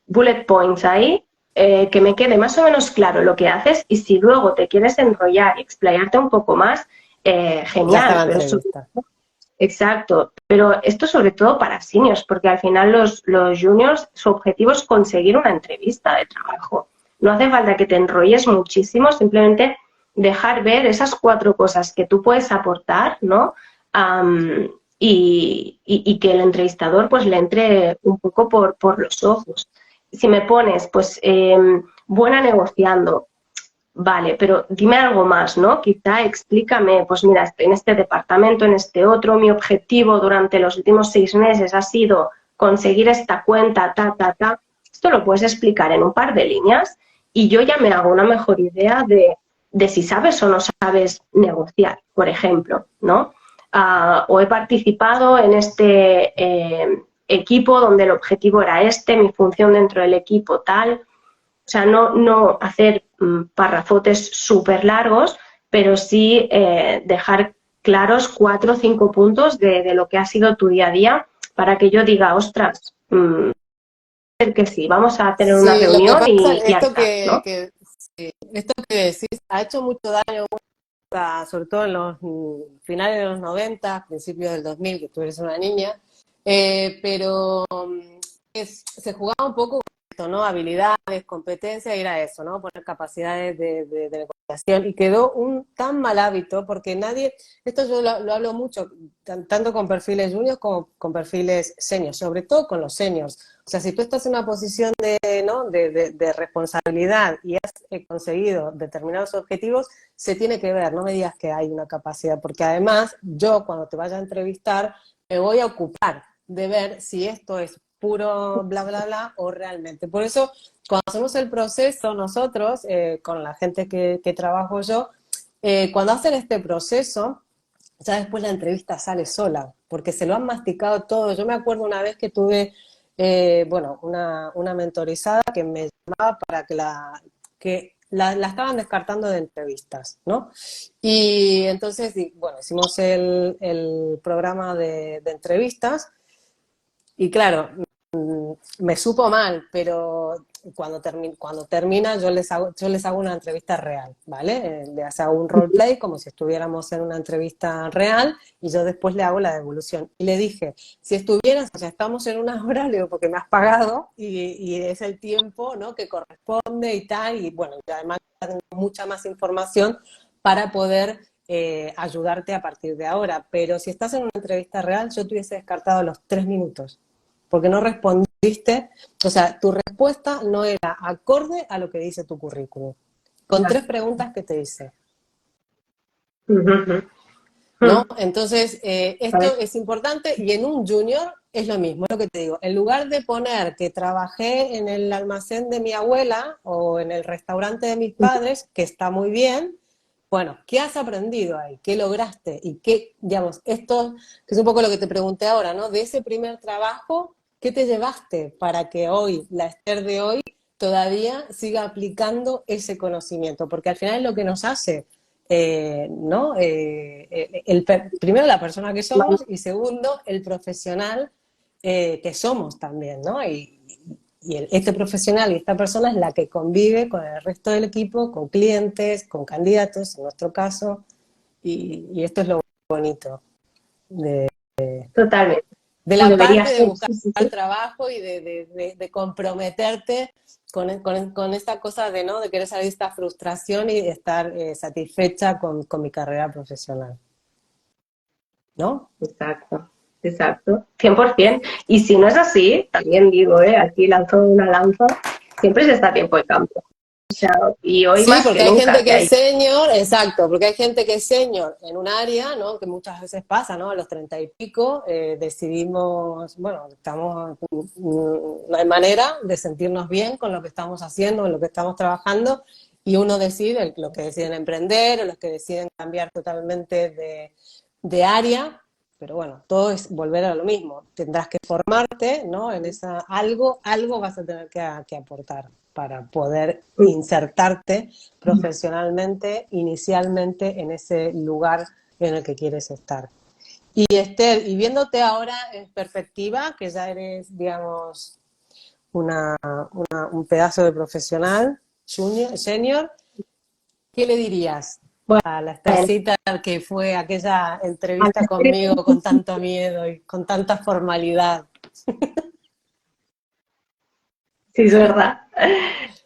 Speaker 1: bullet points ahí, que me quede más o menos claro lo que haces, y si luego te quieres enrollar y explayarte un poco más, genial. Pero exacto, pero esto sobre todo para seniors, porque al final los juniors, su objetivo es conseguir una entrevista de trabajo. No hace falta que te enrolles muchísimo, simplemente dejar ver esas 4 cosas que tú puedes aportar, ¿no? Y que el entrevistador pues le entre un poco por los ojos. Si me pones, pues, buena negociando, vale, pero dime algo más, ¿no? Quizá explícame, pues mira, estoy en este departamento, en este otro, mi objetivo durante los últimos 6 meses ha sido conseguir esta cuenta, ta. Esto lo puedes explicar en un par de líneas y yo ya me hago una mejor idea de si sabes o no sabes negociar, por ejemplo, ¿no? O he participado en este equipo donde el objetivo era este, mi función dentro del equipo tal. O sea, no hacer parrafotes súper largos, pero sí dejar claros 4 o 5 puntos de lo que ha sido tu día a día para que yo diga, ostras, que sí, vamos a tener una
Speaker 2: Sí, lo que
Speaker 1: reunión
Speaker 2: pasa,
Speaker 1: y ya está, ¿no?
Speaker 2: esto que decís ha hecho mucho daño, sobre todo en los finales de los 90, principios del 2000, que tú eres una niña, pero se jugaba un poco con esto, ¿no? Habilidades, competencias, y era eso, ¿no? Poner capacidades de negociación, y quedó un tan mal hábito, porque nadie, esto yo lo hablo mucho, tanto con perfiles juniors como con perfiles seniors, sobre todo con los seniors. O sea, si tú estás en una posición ¿no? de responsabilidad y has conseguido determinados objetivos, se tiene que ver, no me digas que hay una capacidad, porque además yo cuando te vaya a entrevistar me voy a ocupar de ver si esto es puro bla, bla, bla o realmente. Por eso, cuando hacemos el proceso nosotros, con la gente que trabajo yo, cuando hacen este proceso, ya después la entrevista sale sola, porque se lo han masticado todo. Yo me acuerdo una vez que tuve, bueno, una mentorizada que me llamaba para que la estaban descartando de entrevistas, ¿no? Y entonces, bueno, hicimos el programa de entrevistas, y claro, me supo mal, pero cuando termina yo les hago una entrevista real, ¿vale? Les hago un roleplay como si estuviéramos en una entrevista real, y yo después le hago la devolución. Y le dije, si estuvieras, o sea, estamos en una hora, le digo, porque me has pagado y es el tiempo, ¿no? Que corresponde y tal, y bueno, y además tengo mucha más información para poder ayudarte a partir de ahora. Pero si estás en una entrevista real, yo te hubiese descartado a los 3 minutos, porque no respondí respondiste, o sea, tu respuesta no era acorde a lo que dice tu currículum. Con 3 preguntas que te hice. ¿No? Entonces, esto es importante y en un junior es lo mismo, lo que te digo. En lugar de poner que trabajé en el almacén de mi abuela o en el restaurante de mis padres, que está muy bien, bueno, ¿qué has aprendido ahí? ¿Qué lograste? Y qué, digamos, esto, que es un poco lo que te pregunté ahora, ¿no? De ese primer trabajo, ¿qué te llevaste para que hoy, la Esther de hoy, todavía siga aplicando ese conocimiento? Porque al final es lo que nos hace ¿no? Primero la persona que somos y segundo el profesional que somos también, ¿no? Este profesional y esta persona es la que convive con el resto del equipo, con clientes, con candidatos, en nuestro caso, y esto es lo bonito
Speaker 1: Totalmente.
Speaker 2: de la
Speaker 1: Debería
Speaker 2: parte de
Speaker 1: ser,
Speaker 2: buscar
Speaker 1: sí, sí,
Speaker 2: el
Speaker 1: sí.
Speaker 2: trabajo y de comprometerte con esta cosa de, ¿no? De querer salir de esta frustración y estar satisfecha con mi carrera profesional, ¿no?
Speaker 1: Exacto, exacto, 100%. Y si no es así, también digo, aquí lanzo una lanza, siempre se está a tiempo de cambio. O sea, y hoy
Speaker 2: Sí,
Speaker 1: más que
Speaker 2: porque hay
Speaker 1: nunca
Speaker 2: gente
Speaker 1: que
Speaker 2: que es
Speaker 1: hay.
Speaker 2: senior, exacto, porque hay gente que es senior en un área, ¿no? Que muchas veces pasa, ¿no? A los 30 y pico decidimos, bueno, no hay manera de sentirnos bien con lo que estamos haciendo, en lo que estamos trabajando, y uno decide, los que deciden emprender o los que deciden cambiar totalmente de área, pero bueno, todo es volver a lo mismo. Tendrás que formarte, ¿no? En algo vas a tener que aportar para poder insertarte profesionalmente, inicialmente, en ese lugar en el que quieres estar. Y Esther, y viéndote ahora en perspectiva, que ya eres, digamos, un pedazo de profesional, senior, ¿qué le dirías
Speaker 1: Bueno,
Speaker 2: a la Esthercita que fue aquella entrevista conmigo con tanto miedo y con tanta formalidad?
Speaker 1: sí, es verdad.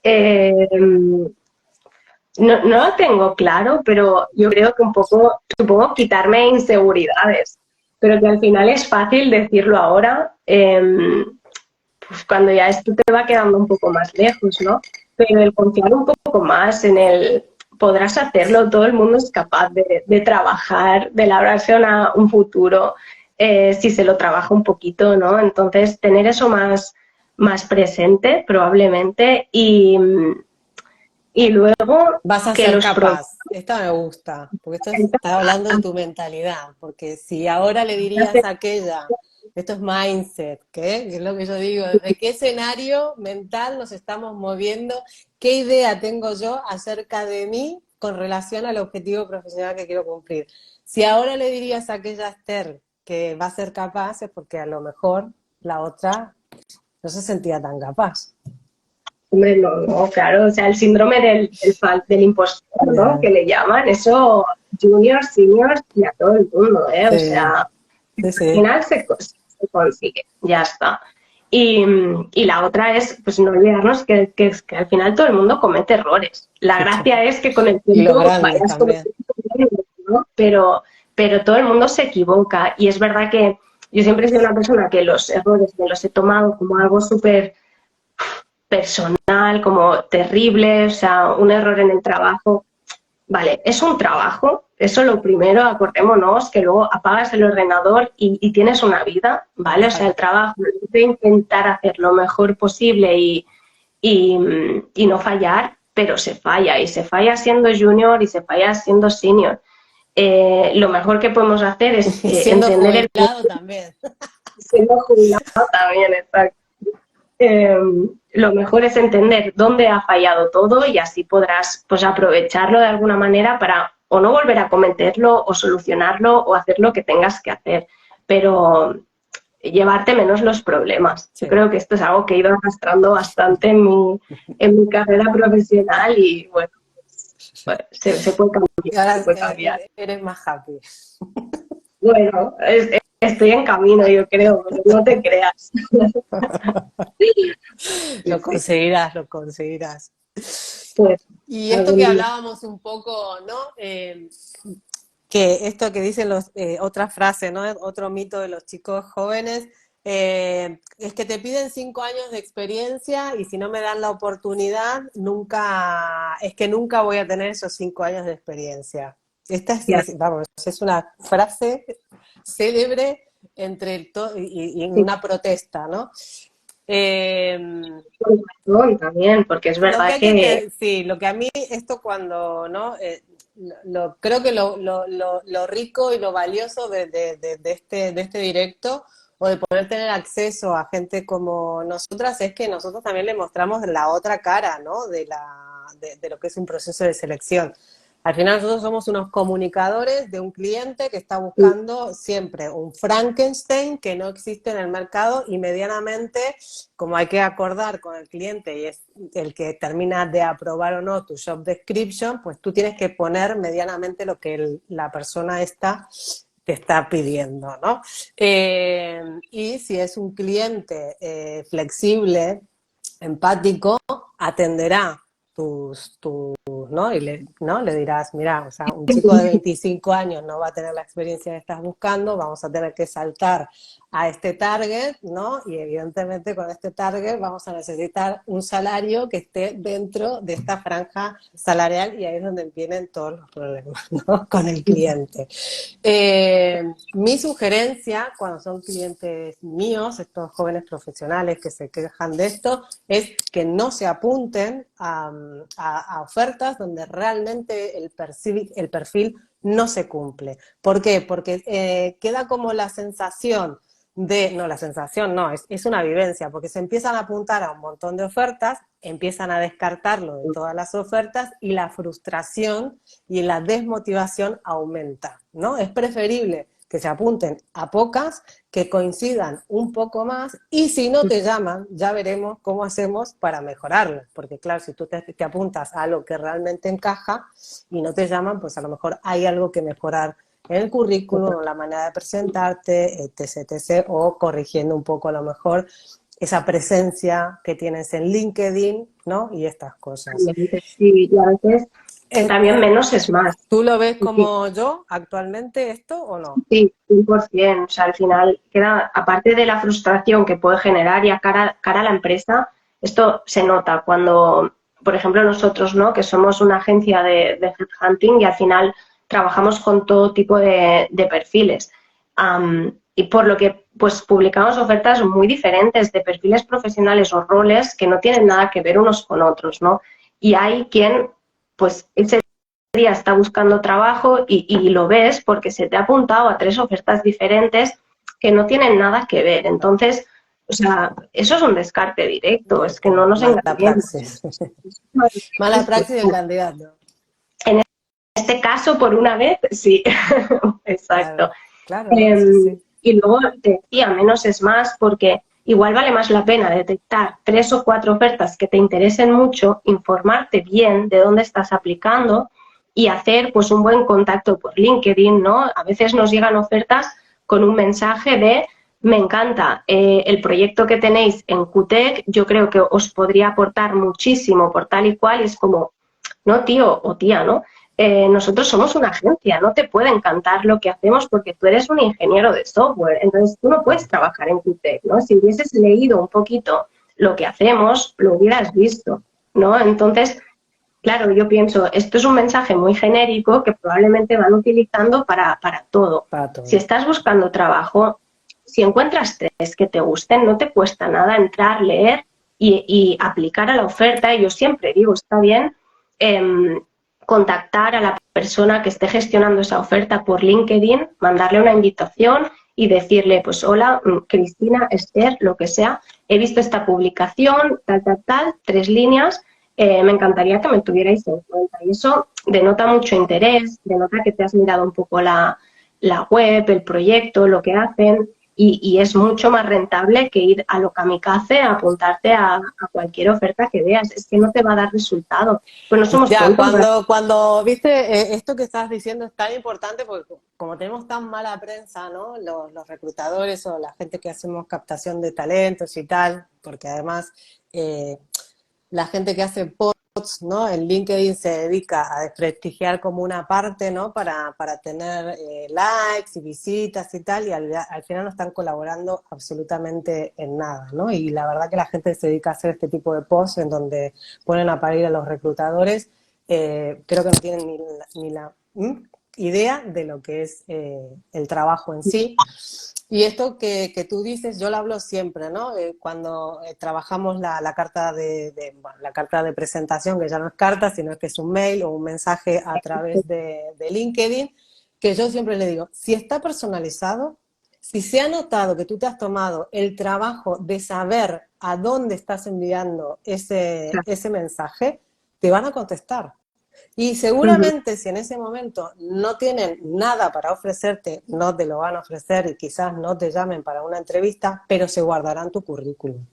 Speaker 1: Eh, no, no lo tengo claro, pero yo creo que un poco, supongo, quitarme inseguridades, pero que al final es fácil decirlo ahora, pues cuando ya esto te va quedando un poco más lejos, ¿no? Pero el confiar un poco más en el podrás hacerlo, todo el mundo es capaz de trabajar, de labrarse un futuro, si se lo trabaja un poquito, ¿no? Entonces, tener eso más presente probablemente y luego
Speaker 2: Vas a
Speaker 1: que
Speaker 2: ser
Speaker 1: los problemas.
Speaker 2: capaz. Esta me gusta, porque esto está hablando de tu mentalidad. Porque si ahora le dirías a aquella, esto es mindset, ¿qué? Es lo que yo digo, ¿desde qué escenario mental nos estamos moviendo? ¿Qué idea tengo yo acerca de mí con relación al objetivo profesional que quiero cumplir? Si ahora le dirías a aquella Esther que va a ser capaz, es porque a lo mejor la otra no se sentía tan capaz.
Speaker 1: Hombre, no, no, claro, o sea, el síndrome del impostor, ¿no? Que le llaman, eso juniors, seniors y a todo el mundo, ¿eh? O
Speaker 2: Sí,
Speaker 1: sea,
Speaker 2: sí,
Speaker 1: al
Speaker 2: sí.
Speaker 1: final se consigue, ya está. Y la otra es, pues no olvidarnos que al final todo el mundo comete errores. La gracia es que con el
Speaker 2: Y los
Speaker 1: tiempo
Speaker 2: grandes
Speaker 1: vayas
Speaker 2: también.
Speaker 1: cometiendo errores, ¿no? Pero todo el mundo se equivoca y es verdad que yo siempre he sido una persona que los errores me los he tomado como algo súper personal, como terrible, o sea, un error en el trabajo. Vale, es un trabajo, eso lo primero, acordémonos que luego apagas el ordenador y tienes una vida, ¿vale? O sea, el
Speaker 2: Claro.
Speaker 1: trabajo de intentar hacer lo mejor posible y no fallar, pero se falla siendo junior y se falla siendo senior. Lo mejor que podemos hacer es
Speaker 2: Siendo
Speaker 1: entender el
Speaker 2: jubilado también.
Speaker 1: siendo jubilado también, exacto. eh, lo mejor es entender dónde ha fallado todo y así podrás pues, aprovecharlo de alguna manera para o no volver a cometerlo o solucionarlo o hacer lo que tengas que hacer, pero llevarte menos los problemas. Yo
Speaker 2: Sí.
Speaker 1: creo que esto es algo que he ido arrastrando bastante en mi carrera profesional y bueno, pues, se puede cambiar,
Speaker 2: Y ahora
Speaker 1: se puede cambiar.
Speaker 2: eres más happy.
Speaker 1: Bueno, estoy en camino, yo creo, pero no te creas. Sí,
Speaker 2: Lo
Speaker 1: sí,
Speaker 2: conseguirás, lo conseguirás.
Speaker 1: pues
Speaker 2: Y esto
Speaker 1: algún
Speaker 2: que
Speaker 1: día.
Speaker 2: hablábamos un poco, ¿no? Que esto que dicen otra frase, ¿no? Otro mito de los chicos jóvenes, Es que te piden 5 años de experiencia y si no me dan la oportunidad, nunca voy a tener esos 5 años de experiencia. Esta
Speaker 1: Ya,
Speaker 2: vamos, es una frase célebre y
Speaker 1: sí,
Speaker 2: una protesta, ¿no? Eh,
Speaker 1: con razón también, porque es
Speaker 2: lo que
Speaker 1: verdad
Speaker 2: hay
Speaker 1: que
Speaker 2: sí, lo que a mí esto cuando, ¿no? Creo que lo rico y lo valioso de este directo o de poder tener acceso a gente como nosotras es que nosotros también le mostramos la otra cara, ¿no? De lo que es un proceso de selección. Al final nosotros somos unos comunicadores de un cliente que está
Speaker 1: sí,
Speaker 2: buscando siempre un Frankenstein que no existe en el mercado y medianamente, como hay que acordar con el cliente y es el que termina de aprobar o no tu job description, pues tú tienes que poner medianamente lo que la persona esta te está pidiendo, ¿no? Y si es un cliente flexible, empático, atenderá ¿no? Y ¿no? Le dirás, mira, o sea, un chico de 25 años no va a tener la experiencia que estás buscando, vamos a tener que saltar a este target, ¿no? Y evidentemente con este target vamos a necesitar un salario que esté dentro de esta franja salarial y ahí es donde vienen todos los problemas, ¿no? Con el cliente. Mi sugerencia, cuando son clientes míos, estos jóvenes profesionales que se quejan de esto, es que no se apunten a ofertas donde realmente el perfil no se cumple. ¿Por qué? Porque queda como la sensación no, la sensación no, es una vivencia, porque se empiezan a apuntar a un montón de ofertas, empiezan a descartarlo de todas las ofertas y la frustración y la desmotivación aumenta, ¿no? Es preferible que se apunten a pocas, que coincidan un poco más y si no te llaman, ya veremos cómo hacemos para mejorarlo, porque claro, si tú te apuntas a algo que realmente encaja y no te llaman, pues a lo mejor hay algo que mejorar en el currículum, o la manera de presentarte, etc, o corrigiendo un poco a lo mejor esa presencia que tienes en LinkedIn, ¿no? Y estas cosas.
Speaker 1: sí, y a veces
Speaker 2: Eh,
Speaker 1: también menos es más.
Speaker 2: ¿Tú lo ves
Speaker 1: Sí,
Speaker 2: como yo actualmente esto o no?
Speaker 1: sí, 100%. O sea, al final queda, aparte de la frustración que puede generar y cara a la empresa, esto se nota cuando, por ejemplo, nosotros, ¿no? Que somos una agencia de headhunting y al final trabajamos con todo tipo de perfiles. Y por lo que pues publicamos ofertas muy diferentes de perfiles profesionales o roles que no tienen nada que ver unos con otros, ¿no? Y hay quien, pues, ese día está buscando trabajo y lo ves porque se te ha apuntado a 3 ofertas diferentes que no tienen nada que ver. Entonces, o sea, eso es un descarte directo, es que no nos
Speaker 2: Mala
Speaker 1: engañemos.
Speaker 2: praxis. Mala praxis del candidato.
Speaker 1: En este caso, por una vez, sí, exacto.
Speaker 2: Claro, claro, no, sí, sí.
Speaker 1: Y luego te decía, menos es más, porque igual vale más la pena detectar 3 o 4 ofertas que te interesen mucho, informarte bien de dónde estás aplicando y hacer pues un buen contacto por LinkedIn, ¿no? A veces nos llegan ofertas con un mensaje de me encanta el proyecto que tenéis en QTEC, yo creo que os podría aportar muchísimo por tal y cual, y es como, no, tío o tía, ¿no? Nosotros somos una agencia, no te puede encantar lo que hacemos porque tú eres un ingeniero de software, entonces tú no puedes trabajar en QTech, ¿no? Si hubieses leído un poquito lo que hacemos, lo hubieras visto, ¿no? Entonces, claro, yo pienso, esto es un mensaje muy genérico que probablemente van utilizando para todo.
Speaker 2: Para
Speaker 1: Si
Speaker 2: todo.
Speaker 1: estás buscando trabajo, si encuentras 3 que te gusten, no te cuesta nada entrar, leer y aplicar a la oferta. Y yo siempre digo, está bien eh, contactar a la persona que esté gestionando esa oferta por LinkedIn, mandarle una invitación y decirle, pues hola, Cristina, Esther, lo que sea, he visto esta publicación, tal, 3 líneas, me encantaría que me tuvierais en cuenta. Y eso denota mucho interés, denota que te has mirado un poco la web, el proyecto, lo que hacen, y es mucho más rentable que ir a lo kamikaze a apuntarte a cualquier oferta que veas. Es que no te va a dar resultado. Pues no somos
Speaker 2: Ya,
Speaker 1: tontos, ¿verdad?
Speaker 2: cuando viste, esto que estás diciendo es tan importante porque como tenemos tan mala prensa, ¿no? Los reclutadores o la gente que hacemos captación de talentos y tal, porque además la gente que hace posts, ¿no? En LinkedIn se dedica a desprestigiar como una parte, ¿no? Para tener likes y visitas y tal, y al final no están colaborando absolutamente en nada, ¿no? Y la verdad que la gente se dedica a hacer este tipo de posts en donde ponen a parir a los reclutadores, creo que no tienen ni la idea de lo que es el trabajo en sí. Y esto que tú dices, yo lo hablo siempre, ¿no? Cuando trabajamos la carta bueno, la carta de presentación, que ya no es carta, sino que es un mail o un mensaje a través de LinkedIn, que yo siempre le digo, si está personalizado, si se ha notado que tú te has tomado el trabajo de saber a dónde estás enviando ese mensaje, te van a contestar. Y seguramente si en ese momento no tienen nada para ofrecerte, no te lo van a ofrecer y quizás no te llamen para una entrevista, pero se guardarán tu currículum.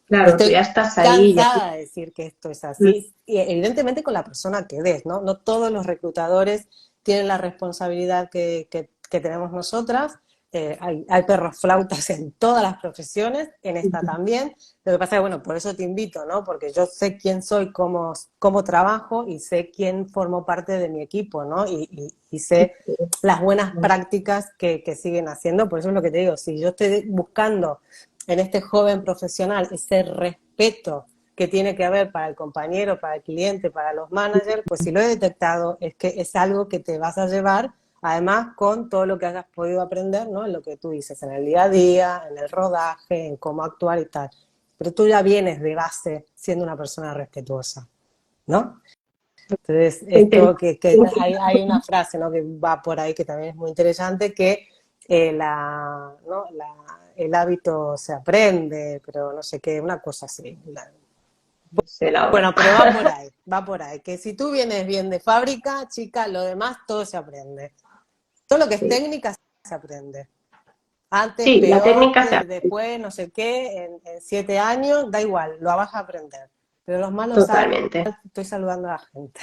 Speaker 1: Claro, tú ya
Speaker 2: Estoy
Speaker 1: estás ahí. Ya.
Speaker 2: cansada de decir que esto es así, y evidentemente con la persona que des, ¿no? No todos los reclutadores tienen la responsabilidad que tenemos nosotras. Hay perros flautas en todas las profesiones, en esta también. Lo que pasa es, bueno, por eso te invito, ¿no? Porque yo sé quién soy, cómo trabajo y sé quién formó parte de mi equipo, ¿no? Y sé las buenas prácticas que siguen haciendo. Por eso es lo que te digo, si yo estoy buscando en este joven profesional ese respeto que tiene que haber para el compañero, para el cliente, para los managers, pues si lo he detectado es que es algo que te vas a llevar, además con todo lo que hayas podido aprender, ¿no? En lo que tú dices, en el día a día, en el rodaje, en cómo actuar y tal. Pero tú ya vienes de base siendo una persona respetuosa, ¿no? Entonces, esto que hay una frase, ¿no? Que va por ahí que también es muy interesante, que ¿no? El hábito se aprende, pero no sé qué, una cosa así.
Speaker 1: sé la hora.
Speaker 2: Bueno, pero va por ahí, que si tú vienes bien de fábrica, chica, lo demás todo se aprende. Todo lo que es
Speaker 1: Sí,
Speaker 2: técnica se aprende. Antes,
Speaker 1: sí, la
Speaker 2: peor,
Speaker 1: técnica se hace.
Speaker 2: después, no sé qué, en 7 años, da igual, lo vas a aprender. Pero los malos hábitos,
Speaker 1: Totalmente.
Speaker 2: estoy saludando a la gente.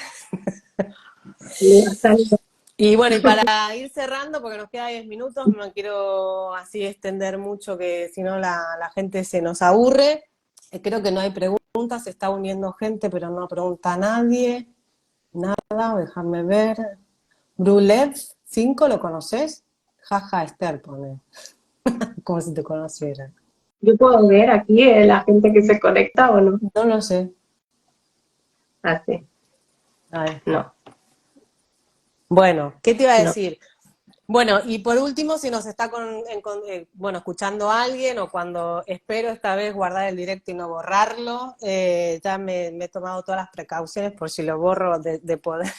Speaker 1: Bastante.
Speaker 2: Y bueno, y para ir cerrando, porque nos queda 10 minutos, no quiero así extender mucho, que si no la gente se nos aburre. Creo que no hay preguntas, se está uniendo gente, pero no pregunta a nadie. Nada, déjame ver. Brulet 5, ¿lo conoces? Jaja, Esther pone. Como si te conociera.
Speaker 1: Yo puedo ver aquí la gente que se conecta o no.
Speaker 2: No lo sé.
Speaker 1: Así.
Speaker 2: Ahí está.
Speaker 1: No,
Speaker 2: Bueno, ¿qué te iba a
Speaker 1: no.
Speaker 2: decir? Bueno, y por último, si nos está bueno, escuchando a alguien o cuando espero esta vez guardar el directo y no borrarlo, ya me he tomado todas las precauciones por si lo borro de poder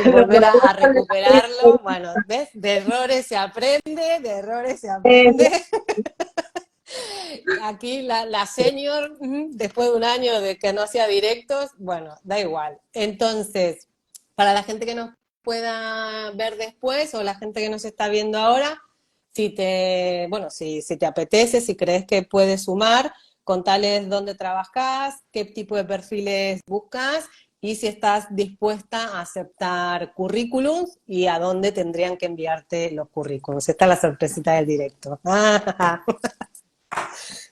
Speaker 1: Lo
Speaker 2: volver
Speaker 1: podemos
Speaker 2: a recuperarlo. Bueno, ¿ves? De errores se aprende, de errores se
Speaker 1: hacer.
Speaker 2: aprende. Aquí la senior, después de un año de que no hacía directos, bueno, da igual. Entonces, para la gente que nos pueda ver después o la gente que nos está viendo ahora, si te apetece, si crees que puedes sumar, contales dónde trabajas, qué tipo de perfiles buscas y si estás dispuesta a aceptar currículums y a dónde tendrían que enviarte los currículums. Esta es la sorpresita del directo.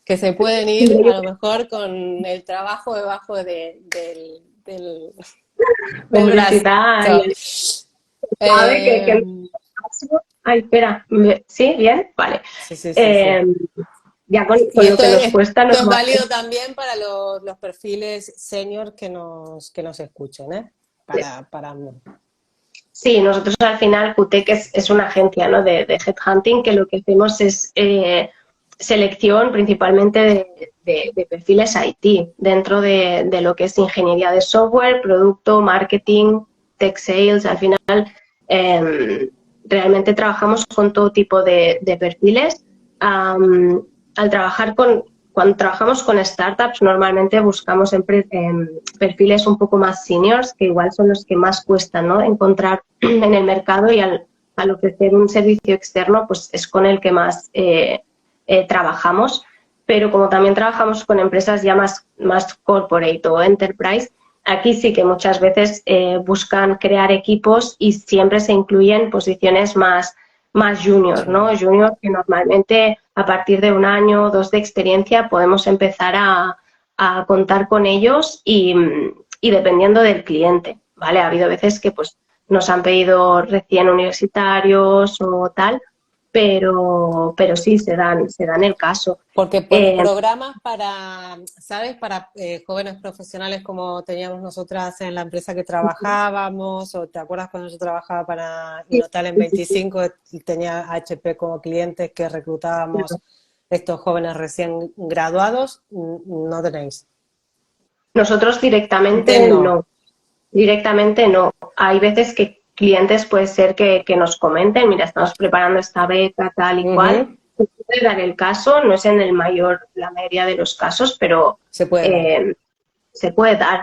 Speaker 2: Que se pueden ir a lo mejor con el trabajo debajo del
Speaker 1: Publicidad
Speaker 2: brazo.
Speaker 1: y sabe que
Speaker 2: Eh,
Speaker 1: ay, espera, ¿sí? ¿Bien? Vale.
Speaker 2: sí, sí, sí, sí.
Speaker 1: Eh, ya
Speaker 2: Y
Speaker 1: con lo que nos cuesta
Speaker 2: esto es
Speaker 1: normalmente.
Speaker 2: válido también para los perfiles senior que nos escuchen, ¿eh? Para
Speaker 1: Sí, nosotros al final, QTEC es una agencia, ¿no? de headhunting, que lo que hacemos es selección principalmente de perfiles IT dentro de lo que es ingeniería de software, producto, marketing, tech sales. Al final, realmente trabajamos con todo tipo de perfiles. Al trabajar cuando trabajamos con startups, normalmente buscamos en perfiles un poco más seniors, que igual son los que más cuestan, ¿no? Encontrar en el mercado, y al ofrecer un servicio externo, pues es con el que más trabajamos. Pero como también trabajamos con empresas ya más corporate o enterprise, aquí sí que muchas veces buscan crear equipos y siempre se incluyen posiciones más junior, ¿no? Junior que normalmente a partir de un año o dos de experiencia podemos empezar a a contar con ellos y dependiendo del cliente, ¿vale? Ha habido veces que pues nos han pedido recién universitarios o tal, pero sí, se dan el caso.
Speaker 2: Porque por programas para, ¿sabes? Para jóvenes profesionales como teníamos nosotras en la empresa que trabajábamos, o te acuerdas cuando yo trabajaba para
Speaker 1: Sí,
Speaker 2: Innotal en
Speaker 1: sí, sí, sí,
Speaker 2: 25 y tenía HP como clientes que reclutábamos
Speaker 1: claro.
Speaker 2: estos jóvenes recién graduados, no tenéis.
Speaker 1: Nosotros
Speaker 2: Entiendo.
Speaker 1: directamente no. Hay veces que clientes puede ser que nos comenten, mira, estamos preparando esta beta tal y cual.
Speaker 2: Ujú.
Speaker 1: Se puede dar el caso, no es en la mayoría de los casos, pero
Speaker 2: Se puede dar.
Speaker 1: eh,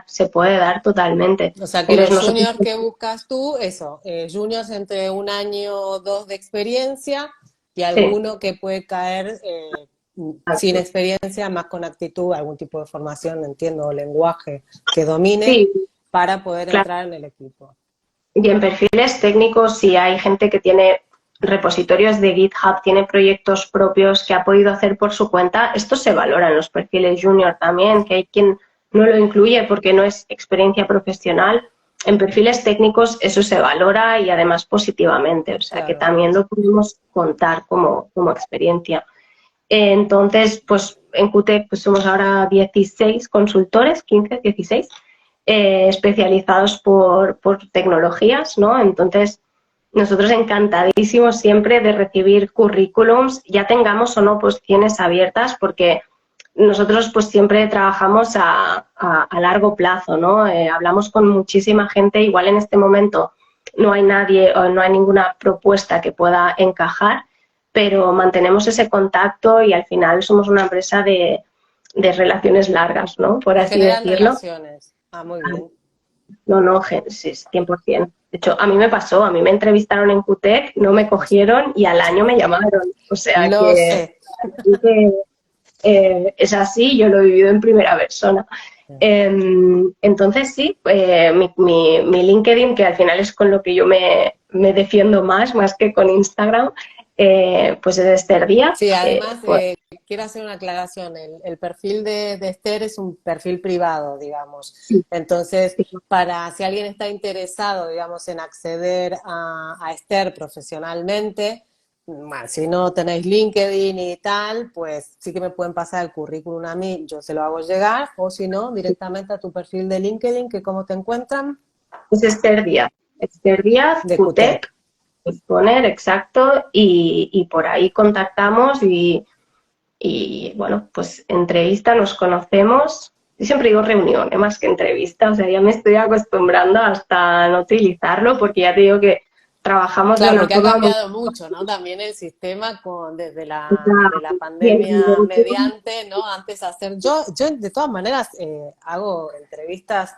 Speaker 1: se puede dar totalmente.
Speaker 2: O sea que
Speaker 1: Entonces
Speaker 2: los
Speaker 1: nosotros,
Speaker 2: juniors que buscas tú, eso, juniors entre 1 año o 2 de experiencia y
Speaker 1: sí,
Speaker 2: alguno que puede caer sin
Speaker 1: exacto.
Speaker 2: experiencia, más con actitud, algún tipo de formación, entiendo, o lenguaje que domine
Speaker 1: Sí,
Speaker 2: para poder
Speaker 1: claro.
Speaker 2: entrar en el equipo.
Speaker 1: Y en perfiles técnicos, si hay gente que tiene repositorios de GitHub, tiene proyectos propios que ha podido hacer por su cuenta, esto se valora en los perfiles junior también, que hay quien no lo incluye porque no es experiencia profesional. En perfiles técnicos eso se valora y además positivamente, o sea que
Speaker 2: Claro.
Speaker 1: también lo podemos contar como experiencia. Entonces, pues en QT pues somos ahora 16 consultores, 15, 16, especializados por tecnologías, ¿no? Entonces, nosotros encantadísimos siempre de recibir currículums, ya tengamos o no posiciones abiertas, porque nosotros pues siempre trabajamos a largo plazo, ¿no? Hablamos con muchísima gente, igual en este momento no hay nadie o no hay ninguna propuesta que pueda encajar, pero mantenemos ese contacto y al final somos una empresa de relaciones largas, ¿no? Por
Speaker 2: Se
Speaker 1: así
Speaker 2: generan
Speaker 1: decirlo.
Speaker 2: relaciones. Ah, muy bien.
Speaker 1: No, no, sí, 100%. De hecho, a mí me pasó, a mí me entrevistaron en QTEC, no me
Speaker 2: Lo sé.
Speaker 1: cogieron y al año me llamaron. O sea
Speaker 2: Lo
Speaker 1: que,
Speaker 2: sé.
Speaker 1: es así, yo lo he vivido en primera persona. Entonces sí, mi LinkedIn, que al final es con lo que yo me defiendo más que con Instagram, pues es Esther Díaz.
Speaker 2: Sí, además
Speaker 1: Pues,
Speaker 2: quiero hacer una aclaración. El perfil de Esther es un perfil privado, digamos.
Speaker 1: sí,
Speaker 2: Entonces,
Speaker 1: sí,
Speaker 2: para si alguien está interesado, digamos, en acceder a Esther profesionalmente, bueno, si no tenéis LinkedIn y tal, pues sí que me pueden pasar el currículum a mí, yo se lo hago llegar, o si no, directamente a tu perfil de LinkedIn, que cómo te encuentran,
Speaker 1: es Esther Díaz,
Speaker 2: de QT.
Speaker 1: QTEC, poner exacto, y por ahí contactamos y bueno, pues entrevista, nos conocemos. Yo siempre digo reunión, más que entrevista, o sea, ya me estoy acostumbrando hasta no utilizarlo porque ya te digo que trabajamos de
Speaker 2: Claro,
Speaker 1: una
Speaker 2: porque ha
Speaker 1: forma muy
Speaker 2: cambiado mucho, ¿no? También el sistema desde la
Speaker 1: y el
Speaker 2: pandemia
Speaker 1: algoritmo,
Speaker 2: mediante, ¿no? Antes hacer, yo de todas maneras hago entrevistas,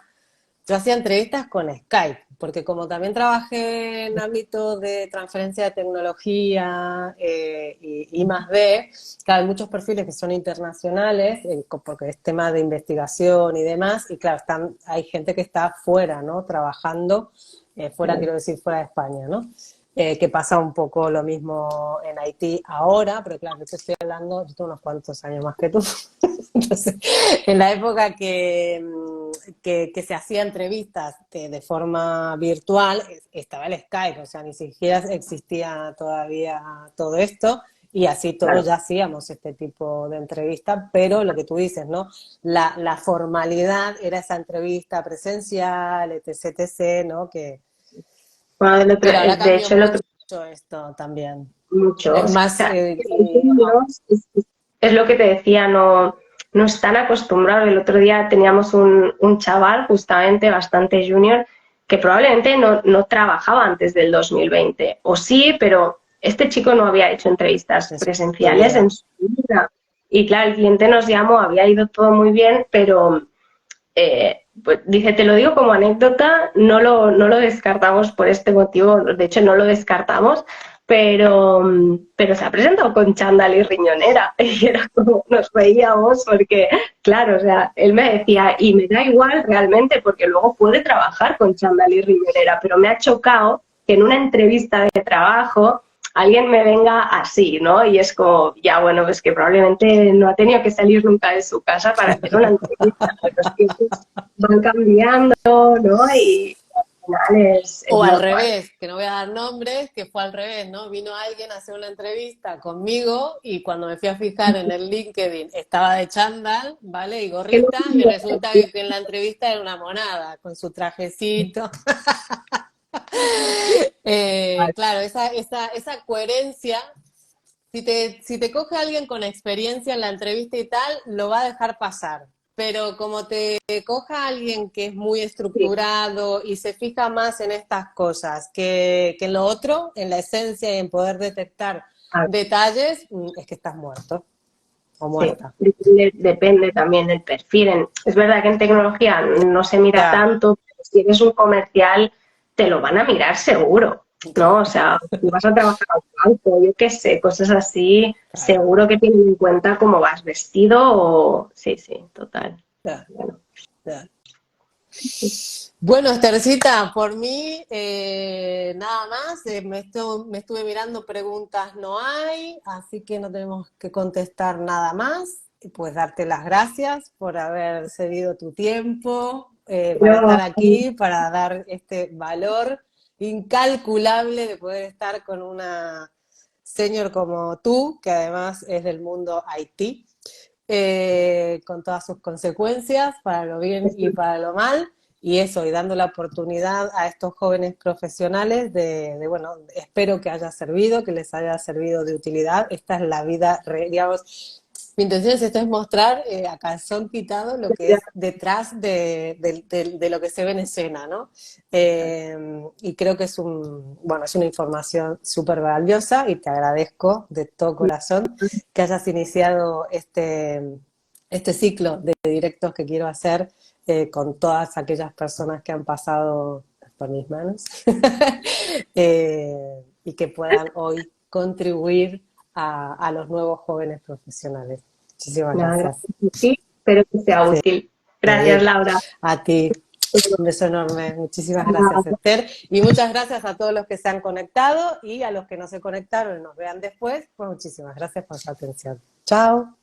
Speaker 2: yo hacía entrevistas con Skype, porque como también trabajé en ámbito de transferencia de tecnología y I+D, claro, hay muchos perfiles que son internacionales, porque es tema de investigación y demás, y claro, hay gente que está fuera, ¿no? Trabajando, fuera quiero decir fuera de España, ¿no? Que pasa un poco lo mismo en Haití ahora, pero claro, yo te estoy hablando, yo tengo unos cuantos años más que tú, entonces, en la época que se hacía entrevistas de forma virtual, estaba el Skype, o sea, ni siquiera existía todavía todo esto, y así todos
Speaker 1: claro.
Speaker 2: ya hacíamos este tipo de entrevistas, pero lo que tú dices, ¿no? La formalidad era esa entrevista presencial, etc., etc., ¿no?
Speaker 1: Bueno,
Speaker 2: Pero ahora
Speaker 1: de
Speaker 2: cambió
Speaker 1: hecho, el otro
Speaker 2: mucho esto también.
Speaker 1: mucho.
Speaker 2: Es
Speaker 1: O
Speaker 2: más,
Speaker 1: sea, es lo que te decía, no están acostumbrados. El otro día teníamos un chaval, justamente bastante junior, que probablemente no trabajaba antes del 2020. O sí, pero este chico no había hecho entrevistas
Speaker 2: en su
Speaker 1: presenciales en
Speaker 2: vida.
Speaker 1: su vida. Y claro, el cliente nos llamó, había ido todo muy bien, pero pues dice, te lo digo como anécdota, no lo descartamos por este motivo, de hecho no lo descartamos, pero se ha presentado con chándal y riñonera y era como nos reíamos porque, claro, o sea, él me decía, y me da igual realmente porque luego puede trabajar con chándal y riñonera, pero me ha chocado que en una entrevista de trabajo alguien me venga así, ¿no? Y es como, ya bueno, pues que probablemente no ha tenido que salir nunca de su casa para hacer una entrevista. Los tiempos van cambiando, ¿no? Y al final es
Speaker 2: O al
Speaker 1: normal.
Speaker 2: revés, que no voy a dar nombres, que fue al revés, ¿no? Vino alguien a hacer una entrevista conmigo y cuando me fui a fijar en el LinkedIn estaba de chándal, ¿vale? Y
Speaker 1: Que no
Speaker 2: gorrita, y resulta que en la entrevista era una monada, con su trajecito. Claro, esa coherencia, si te coge alguien con experiencia en la entrevista y tal, lo va a dejar pasar. Pero como te coja alguien que es muy
Speaker 1: sí,
Speaker 2: estructurado y se fija más en estas cosas que en lo otro, en la esencia y en poder detectar detalles, es que estás muerto o
Speaker 1: sí,
Speaker 2: muerta.
Speaker 1: depende también del perfil. Es verdad que en tecnología no se mira
Speaker 2: Ya,
Speaker 1: tanto, pero si eres un comercial, te lo van a mirar seguro, ¿no? O sea, si vas a trabajar a un banco, yo qué sé, cosas así,
Speaker 2: claro,
Speaker 1: seguro que tienen en cuenta cómo vas vestido o... Sí, sí, total.
Speaker 2: ya,
Speaker 1: Bueno,
Speaker 2: ya. Bueno, Estercita, por mí nada más. Me estuve mirando preguntas, no hay, así que no tenemos que contestar nada más. Y pues darte las gracias por haber cedido tu tiempo para
Speaker 1: pero,
Speaker 2: estar aquí, para dar este valor incalculable de poder estar con una senior como tú, que además es del mundo IT, con todas sus consecuencias, para lo bien y para lo mal, y eso, y dando la oportunidad a estos jóvenes profesionales bueno, espero que haya servido, que les haya servido de utilidad. Esta es la vida, digamos, mi intención es esto, es mostrar a calzón quitado lo que es detrás de lo que se ve en escena, ¿no? Y creo que bueno, es una información súper valiosa y te agradezco de todo corazón que hayas iniciado este ciclo de directos que quiero hacer con todas aquellas personas que han pasado por mis manos y que puedan hoy contribuir a los nuevos jóvenes profesionales. Muchísimas
Speaker 1: nada,
Speaker 2: gracias.
Speaker 1: gracias a ti, espero que sea útil. Gracias, Laura.
Speaker 2: A ti. Un beso enorme. Muchísimas gracias, Esther. Y muchas gracias a todos los que se han conectado y a los que no se conectaron y nos vean después. Pues muchísimas gracias por su atención. Chao.